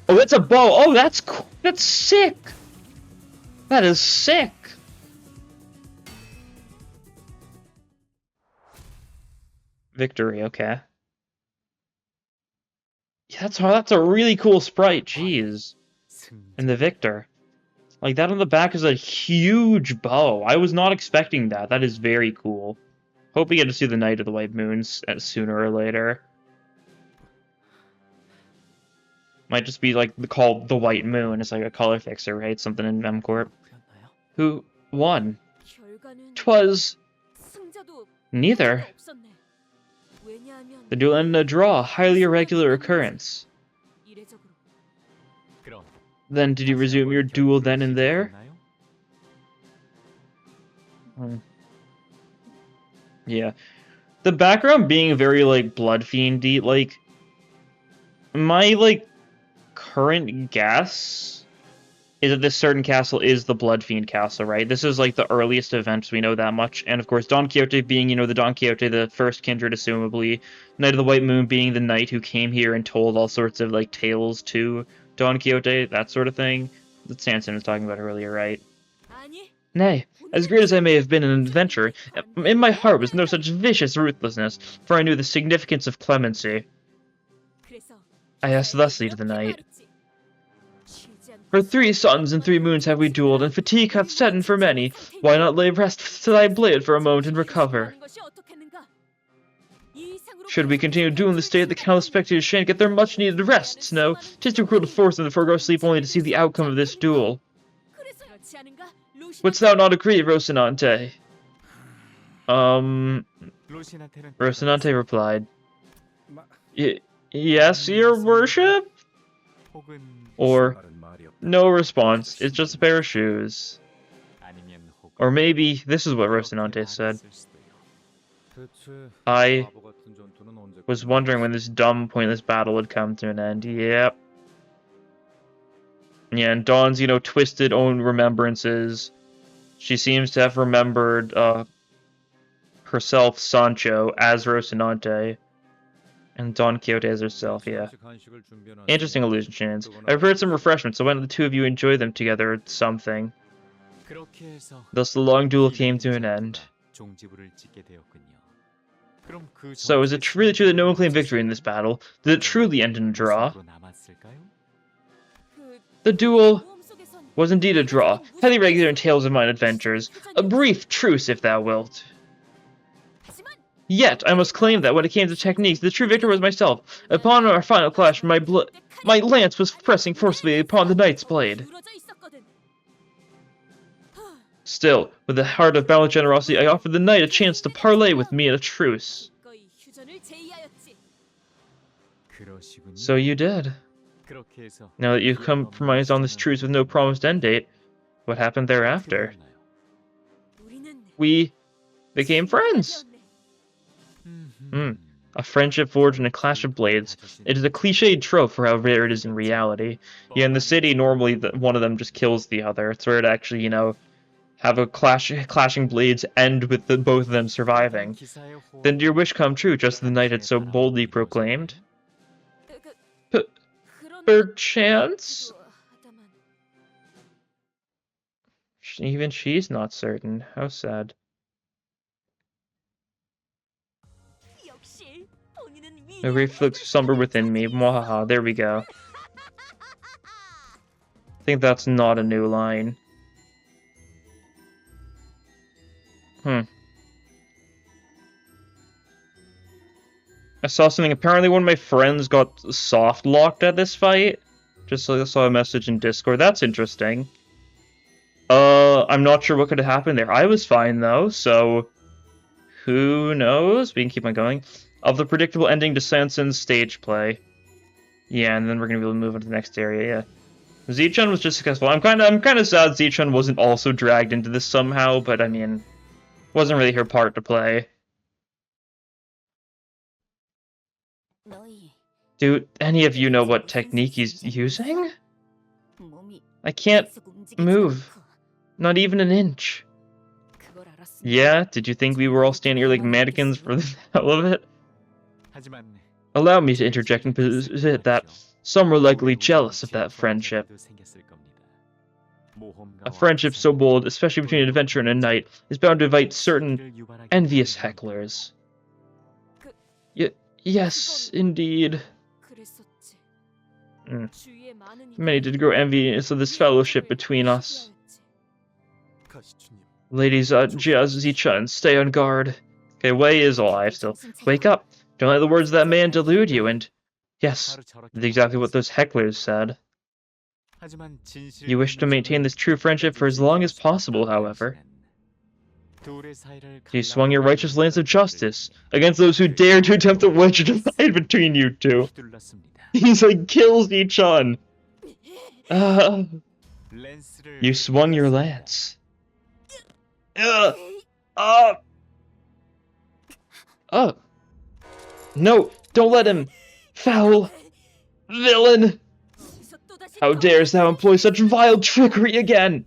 Oh, it's a bow! Oh, that's cool! That's sick! That is sick! Victory, okay. That's a really cool sprite, jeez. And the victor. Like, that on the back is a huge bow. I was not expecting that. That is very cool. Hope we get to see the Knight of the White Moons sooner or later. Might just be, like, called the White Moon. It's like a color fixer, right? Something in MemCorp. Who won? 'Twas neither. The duel ended in a draw, highly irregular occurrence. Then did you resume your duel then and there? Yeah. The background being very, like, Bloodfiend-y, like, my, like, current guess is that this certain castle is the Bloodfiend castle, right? This is, like, the earliest events, we know that much. And, of course, Don Quixote being, you know, the Don Quixote, the first kindred, assumably. Knight of the White Moon being the knight who came here and told all sorts of, like, tales to Don Quixote, that sort of thing. That Sanson was talking about earlier, right? Nay, as great as I may have been in an adventurer, in my heart was no such vicious ruthlessness, for I knew the significance of clemency. I asked thusly to the knight. For 3 suns and 3 moons have we duelled, and fatigue hath set in for many. Why not lay rest to thy blade for a moment and recover? Should we continue dueling this day, the countless spectators shan't get their much-needed rests. No, 'tis too cruel to force them to forego sleep only to see the outcome of this duel. Wouldst thou not agree, Rocinante? Rocinante replied, yes, your worship? Or, no response, it's just a pair of shoes. Or maybe, this is what Rocinante said. I was wondering when this dumb, pointless battle would come to an end. Yep. Yeah, and Dawn's, you know, twisted own remembrances. She seems to have remembered, herself, Sancho, as Rocinante. And Don Quixote as herself, yeah. Interesting illusions. I've prepared some refreshments, so why don't the two of you enjoy them together or something? Thus the long duel came to an end. So, is it really true that no one claimed victory in this battle? Did it truly end in a draw? The duel was indeed a draw, highly regular in tales of mine adventures. A brief truce, if thou wilt. Yet, I must claim that when it came to techniques, the true victor was myself. Upon our final clash, my lance was pressing forcibly upon the knight's blade. Still, with a heart of boundless generosity, I offered the knight a chance to parley with me at a truce. So you did. Now that you've compromised on this truce with no promised end date, what happened thereafter? We became friends. A friendship forged in a clash of blades. It is a cliched trope for how rare it is in reality. Yeah, in the city, normally one of them just kills the other. It's rare to actually, you know, have a clashing blades end with both of them surviving. Then did your wish come true, just as the knight had so boldly proclaimed? Perchance? Even she's not certain. How sad. A grief looks somber within me. Mwahaha, there we go. I think that's not a new line. I saw something. Apparently one of my friends got soft locked at this fight. Just so I saw a message in Discord. That's interesting. I'm not sure what could have happened there. I was fine though, so who knows? We can keep on going. Of the predictable ending to Sanson's stage play. Yeah, and then we're gonna be able to move on to the next area, yeah. Xichun was just successful. I'm kinda sad Xichun wasn't also dragged into this somehow, but I mean, wasn't really her part to play. Do any of you know what technique he's using? I can't move. Not even an inch. Yeah? Did you think we were all standing here like mannequins for the hell of it? Allow me to interject and posit that some were likely jealous of that friendship. A friendship so bold, especially between an adventurer and a knight, is bound to invite certain envious hecklers. Yes, indeed. Many did grow envious of this fellowship between us. Ladies, Jia Xichun, stay on guard. Okay, Wei is alive still. Wake up! Don't let the words of that man delude you, and... Yes, that's exactly what those hecklers said. You wish to maintain this true friendship for as long as possible, however. You swung your righteous lance of justice against those who dare to attempt to wedge a divide between you two. He's like, kills Xichun. You swung your lance. No, don't let him! Foul! Villain! How dares thou employ such vile trickery again?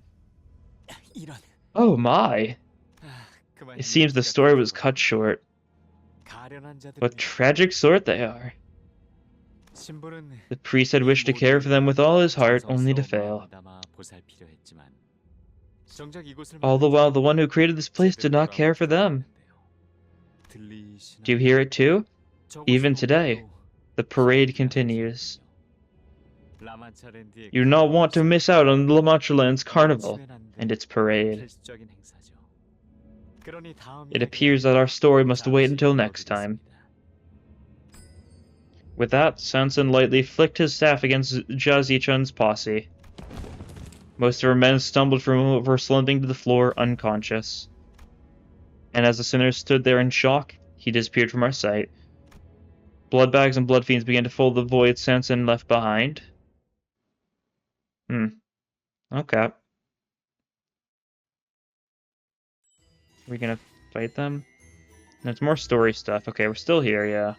Oh my. It seems the story was cut short. What tragic sort they are. The priest had wished to care for them with all his heart, only to fail. All the while, the one who created this place did not care for them. Do you hear it too? Even today, the parade continues. You do not want to miss out on La Manchaland's carnival and its parade. It appears that our story must wait until next time. With that, Sanson lightly flicked his staff against Jia Xichun's posse. Most of her men stumbled from over, slumping to the floor, unconscious. And as the sinners stood there in shock, he disappeared from our sight. Bloodbags and Bloodfiends began to fill the void Sanson left behind. Okay. We're gonna fight them? There's more story stuff. Okay, we're still here, yeah.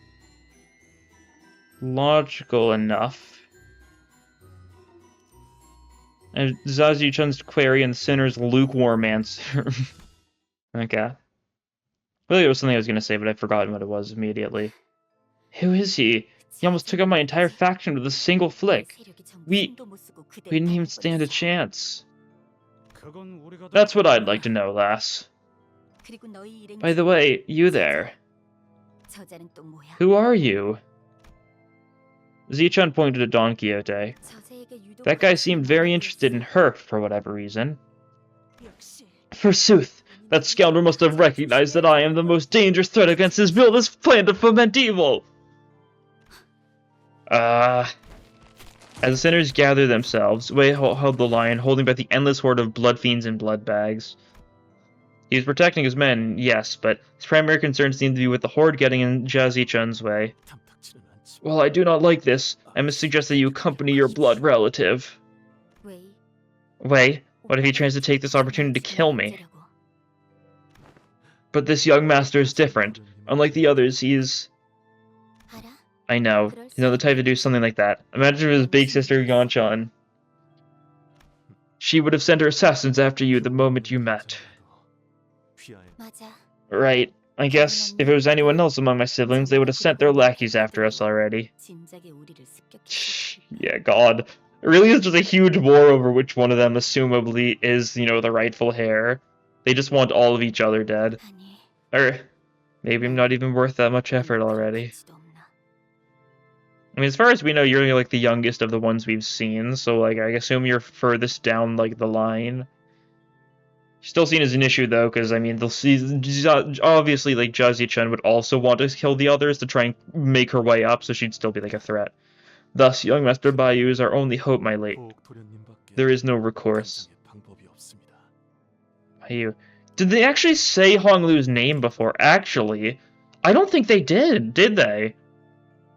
Logical enough. And Jia Xichun's query and the sinner's lukewarm answer. Okay. Really, it was something I was gonna say, but I've forgotten what it was immediately. Who is he? He almost took out my entire faction with a single flick. We didn't even stand a chance. That's what I'd like to know, lass. By the way, you there. Who are you? Xichun pointed at Don Quixote. That guy seemed very interested in her for whatever reason. Forsooth, that scoundrel must have recognized that I am the most dangerous threat against his villainous plan to foment evil. As the sinners gathered themselves, Wei held the lion, holding back the endless horde of Bloodfiends and Bloodbags. He was protecting his men, yes, but his primary concern seemed to be with the horde getting in Jia Xichun's way. While I do not like this, I must suggest that you accompany your blood relative. Wei, what if he tries to take this opportunity to kill me? But this young master is different. Unlike the others, he is... I know. He's not the type to do something like that. Imagine if his big sister Yanshan. She would have sent her assassins after you the moment you met. Right. I guess if it was anyone else among my siblings, they would have sent their lackeys after us already. Yeah, God. It really is just a huge war over which one of them assumably is, the rightful heir. They just want all of each other dead. Or maybe I'm not even worth that much effort already. I mean, as far as we know, you're like the youngest of the ones we've seen, so I assume you're furthest down the line. Still seen as an issue though, because I mean, they'll see obviously Jia Xichun would also want to kill the others to try and make her way up, so she'd still be a threat. Thus, young Master Baiyu is our only hope, my late. There is no recourse. Baiyu. Did they actually say Honglu's name before? Actually, I don't think they did they?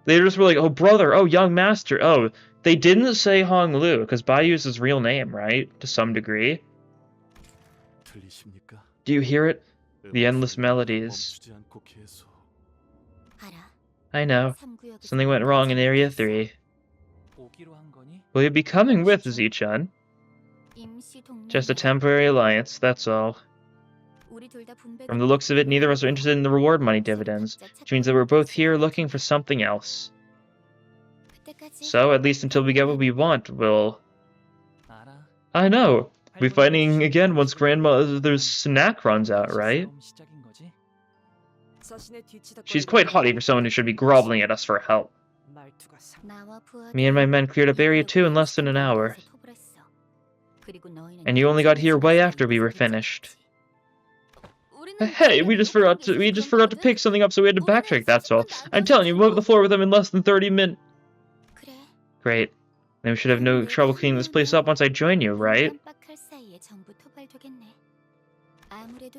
They just were like, oh brother, oh young master, oh. They didn't say Honglu, because Baiyu is his real name, right? To some degree. Do you hear it? The endless melodies. I know. Something went wrong in Area 3. Will you be coming with, Xichun? Just a temporary alliance, that's all. From the looks of it, neither of us are interested in the reward money dividends, which means that we're both here looking for something else. So, at least until we get what we want, we'll... I know. We'll be fighting again once Grandmother's snack runs out, right? She's quite haughty for someone who should be groveling at us for help. Me and my men cleared up Area 2 in less than an hour. And you only got here way after we were finished. Hey, we just forgot to pick something up, so we had to backtrack, that's all. I'm telling you, we wiped the floor with them in less than 30 minutes. Great. Then we should have no trouble cleaning this place up once I join you, right?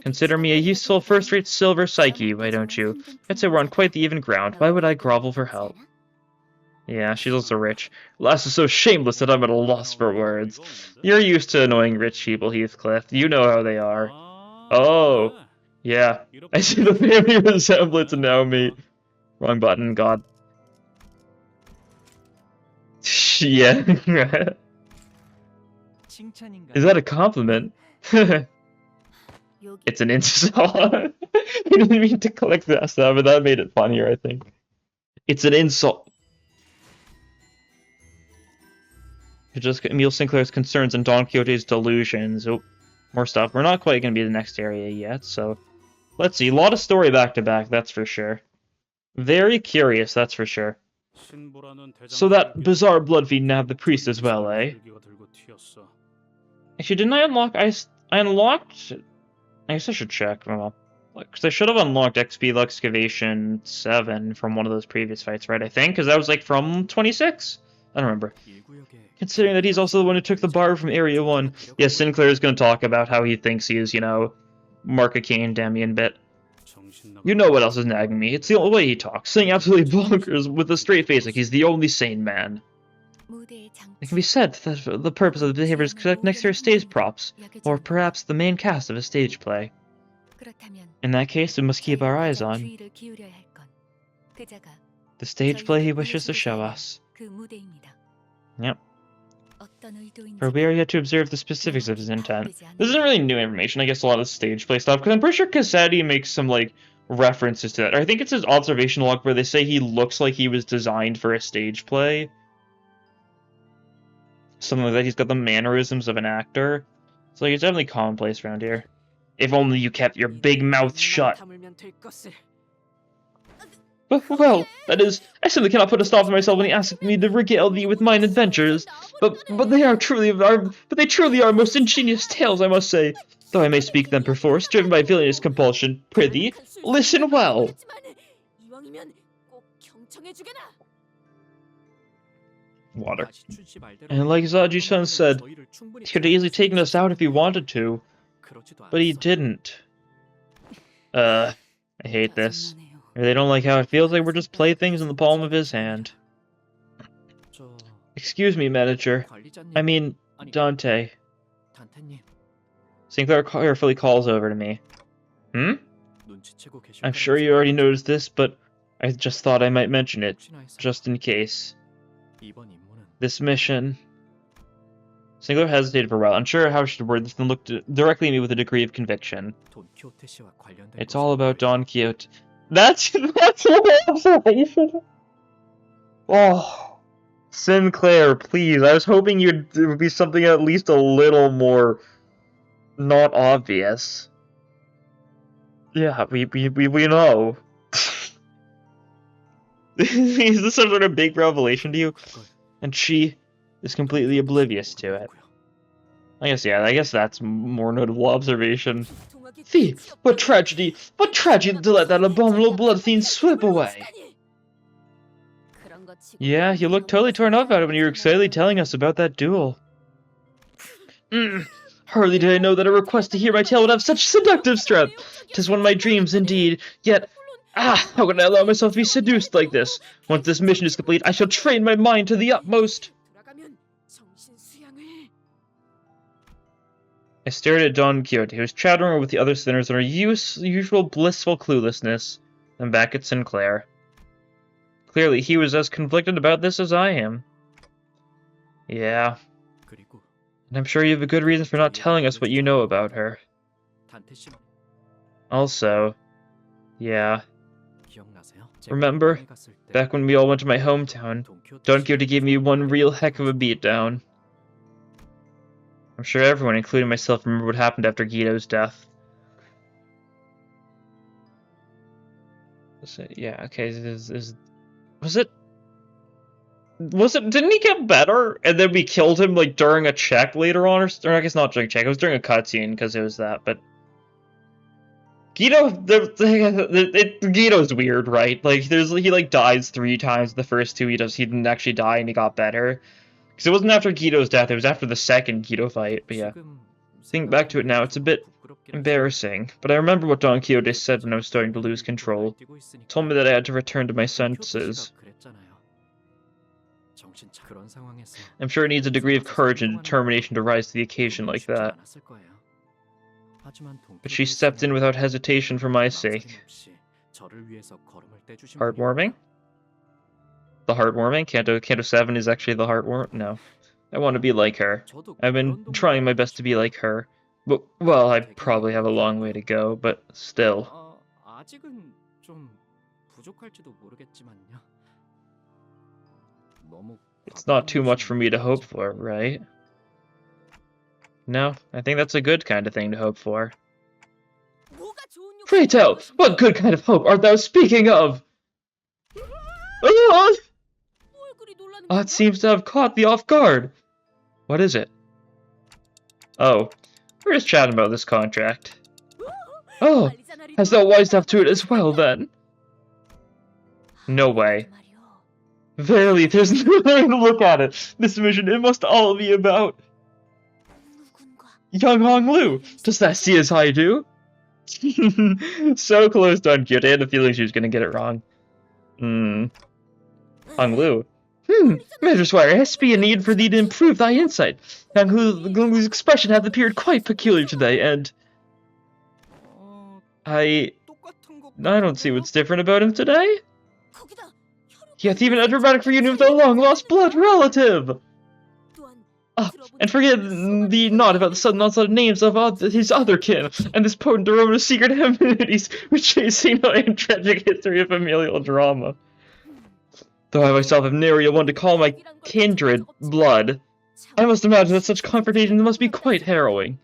Consider me a useful first-rate silver psyche, why don't you? I'd say we're on quite the even ground. Why would I grovel for help? Yeah, she's also rich. Lass is so shameless that I'm at a loss for words. You're used to annoying rich people, Heathcliff. You know how they are. Oh, yeah. I see the family resemblance and now me. Wrong button, God. Yeah. Is that a compliment? It's an insult. I didn't mean to click that stuff, but that made it funnier, I think. It's an insult. Just Emile Sinclair's concerns and Don Quixote's delusions. Oh, more stuff. We're not quite going to be the next area yet, so... Let's see. A lot of story back-to-back, that's for sure. Very curious, that's for sure. So that bizarre Bloodfiend nabbed the priest as well, eh? Actually, didn't I unlock... I unlocked... I guess I should check. Because I should have unlocked XP Excavation 7 from one of those previous fights, right? I think, because that was like from 26? I don't remember. Considering that he's also the one who took the bar from Area 1. Yes, Sinclair is going to talk about how he thinks he is, you know, Mark a Cain, Damien bit. You know what else is nagging me. It's the only way he talks, saying absolutely bonkers with a straight face like he's the only sane man. It can be said that the purpose of the behavior is correct next to our stage props, or perhaps the main cast of a stage play. In that case, we must keep our eyes on the stage play he wishes to show us. Yep. For we are yet to observe the specifics of his intent. This isn't really new information, I guess a lot of stage play stuff, because I'm pretty sure Cassetti makes some, like, references to that. I think it's his observation log where they say he looks like he was designed for a stage play. Something like that. He's got the mannerisms of an actor. So like, it's definitely commonplace around here. If only you kept your big mouth shut. Well, that is, I simply cannot put a stop to myself when he asks me to regale thee with mine adventures. But they truly are most ingenious tales, I must say. Though I may speak them perforce, driven by villainous compulsion. Prithee, listen well. Water. And like Jia Xichun said, he could have easily taken us out if he wanted to. But he didn't. I hate this. They don't like how it feels like we're just playthings in the palm of his hand. Excuse me, manager. I mean, Dante. Sinclair carefully calls over to me. Hmm? I'm sure you already noticed this, but I just thought I might mention it, just in case. This mission... Sinclair hesitated for a while, unsure how she should word this, then looked directly at me with a degree of conviction. It's all about Don Quixote. That's what Oh, Sinclair, please. I was hoping it would be something at least a little more not obvious. Yeah, we know. Is this some sort of big revelation to you? And she is completely oblivious to it. I guess that's more notable observation. Fee, what tragedy to let that abominable blood fiend slip away. Yeah, you looked totally torn up about it when you were excitedly telling us about that duel. Hardly did I know that a request to hear my tale would have such seductive strength. 'Tis one of my dreams, indeed, yet... how can I allow myself to be seduced like this? Once this mission is complete, I shall train my mind to the utmost. I stared at Don Quixote, who was chattering with the other sinners in her usual blissful cluelessness, then back at Sinclair. Clearly, he was as conflicted about this as I am. Yeah. And I'm sure you have a good reason for not telling us what you know about her. Also, yeah. Remember, back when we all went to my hometown, Don Quixote gave me one real heck of a beatdown. I'm sure everyone, including myself, remember what happened after Guido's death. Yeah, okay, was it? didn't he get better? And then we killed him, like, during a check later on, or I guess not during a check, it was during a cutscene, because it was that, but... Guido's weird, right? Like, he, like, dies 3 times the first 2 he didn't actually die, and he got better. Because it wasn't after Guido's death, it was after the second Guido fight, but yeah. Think back to it now, it's a bit embarrassing, but I remember what Don Quixote said when I was starting to lose control. He told me that I had to return to my senses. I'm sure it needs a degree of courage and determination to rise to the occasion like that. But she stepped in without hesitation for my sake. Heartwarming? The heartwarming? Canto 7 is actually the heartwarm? No. I want to be like her. I've been trying my best to be like her. But, well, I probably have a long way to go, but still. It's not too much for me to hope for, right? No, I think that's a good kind of thing to hope for. Pray tell, what good kind of hope art thou speaking of? Oh, it seems to have caught thee off guard. What is it? Oh, we're just chatting about this contract. Oh, hast thou wised up to it as well, then? No way. Verily, there's no way to look at it. This mission, it must all be about... Young Hong Lu, does that see as I do? So close to on Quixote, I had a feeling she was gonna get it wrong. Hong Lu. Major Squire, it has to be a need for thee to improve thy insight. Young Lu's expression hath appeared quite peculiar today, and... I don't see what's different about him today. He hath even a dramatic reunion with a long-lost blood relative! And forget thee not about the sudden onslaught of names of his other kin, and this potent aroma of secret amenities which chasing a tragic history of familial drama. Though I myself have nary one to call my kindred blood, I must imagine that such confrontations must be quite harrowing.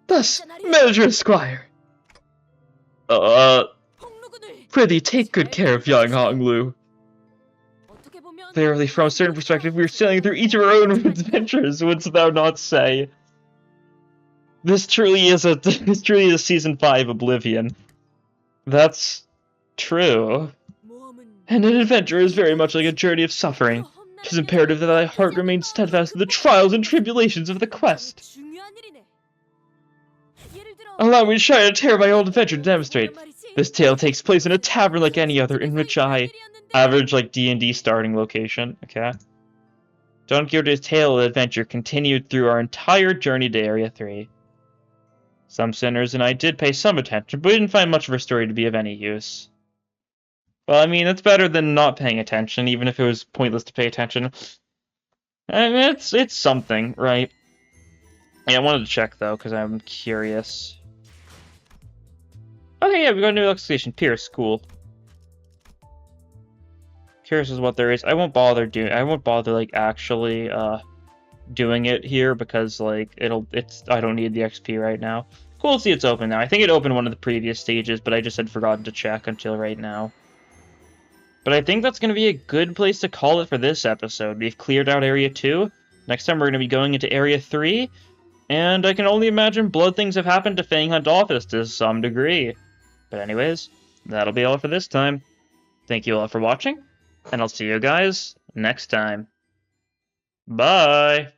Thus, Manager Squire. Prithee, take good care of young Hong Lu. Verily, from a certain perspective, we are sailing through each of our own adventures, wouldst thou not say? This truly is a Season 5 Oblivion. That's true. And an adventure is very much like a journey of suffering. 'Tis imperative that thy heart remain steadfast in the trials and tribulations of the quest. Allow me to try to tear my old adventure to demonstrate. This tale takes place in a tavern like any other, in which I... Average, like, D&D starting location, okay? Don Quixote's tale of adventure continued through our entire journey to Area 3. Some sinners and I did pay some attention, but we didn't find much of her story to be of any use. Well, I mean, it's better than not paying attention, even if it was pointless to pay attention. I mean, it's something, right? Yeah, I wanted to check, though, because I'm curious. Okay, yeah, we got a new location. Pierce, cool. Curious as what there is. I won't bother like actually doing it here because like I don't need the XP right now. Cool to see it's open now. I think it opened one of the previous stages, but I just had forgotten to check until right now. But I think that's going to be a good place to call it for this episode. We've cleared out Area 2. Next time we're going to be going into Area 3. And I can only imagine blood things have happened to Fang Hunt Office to some degree. But anyways, that'll be all for this time. Thank you all for watching. And I'll see you guys next time. Bye!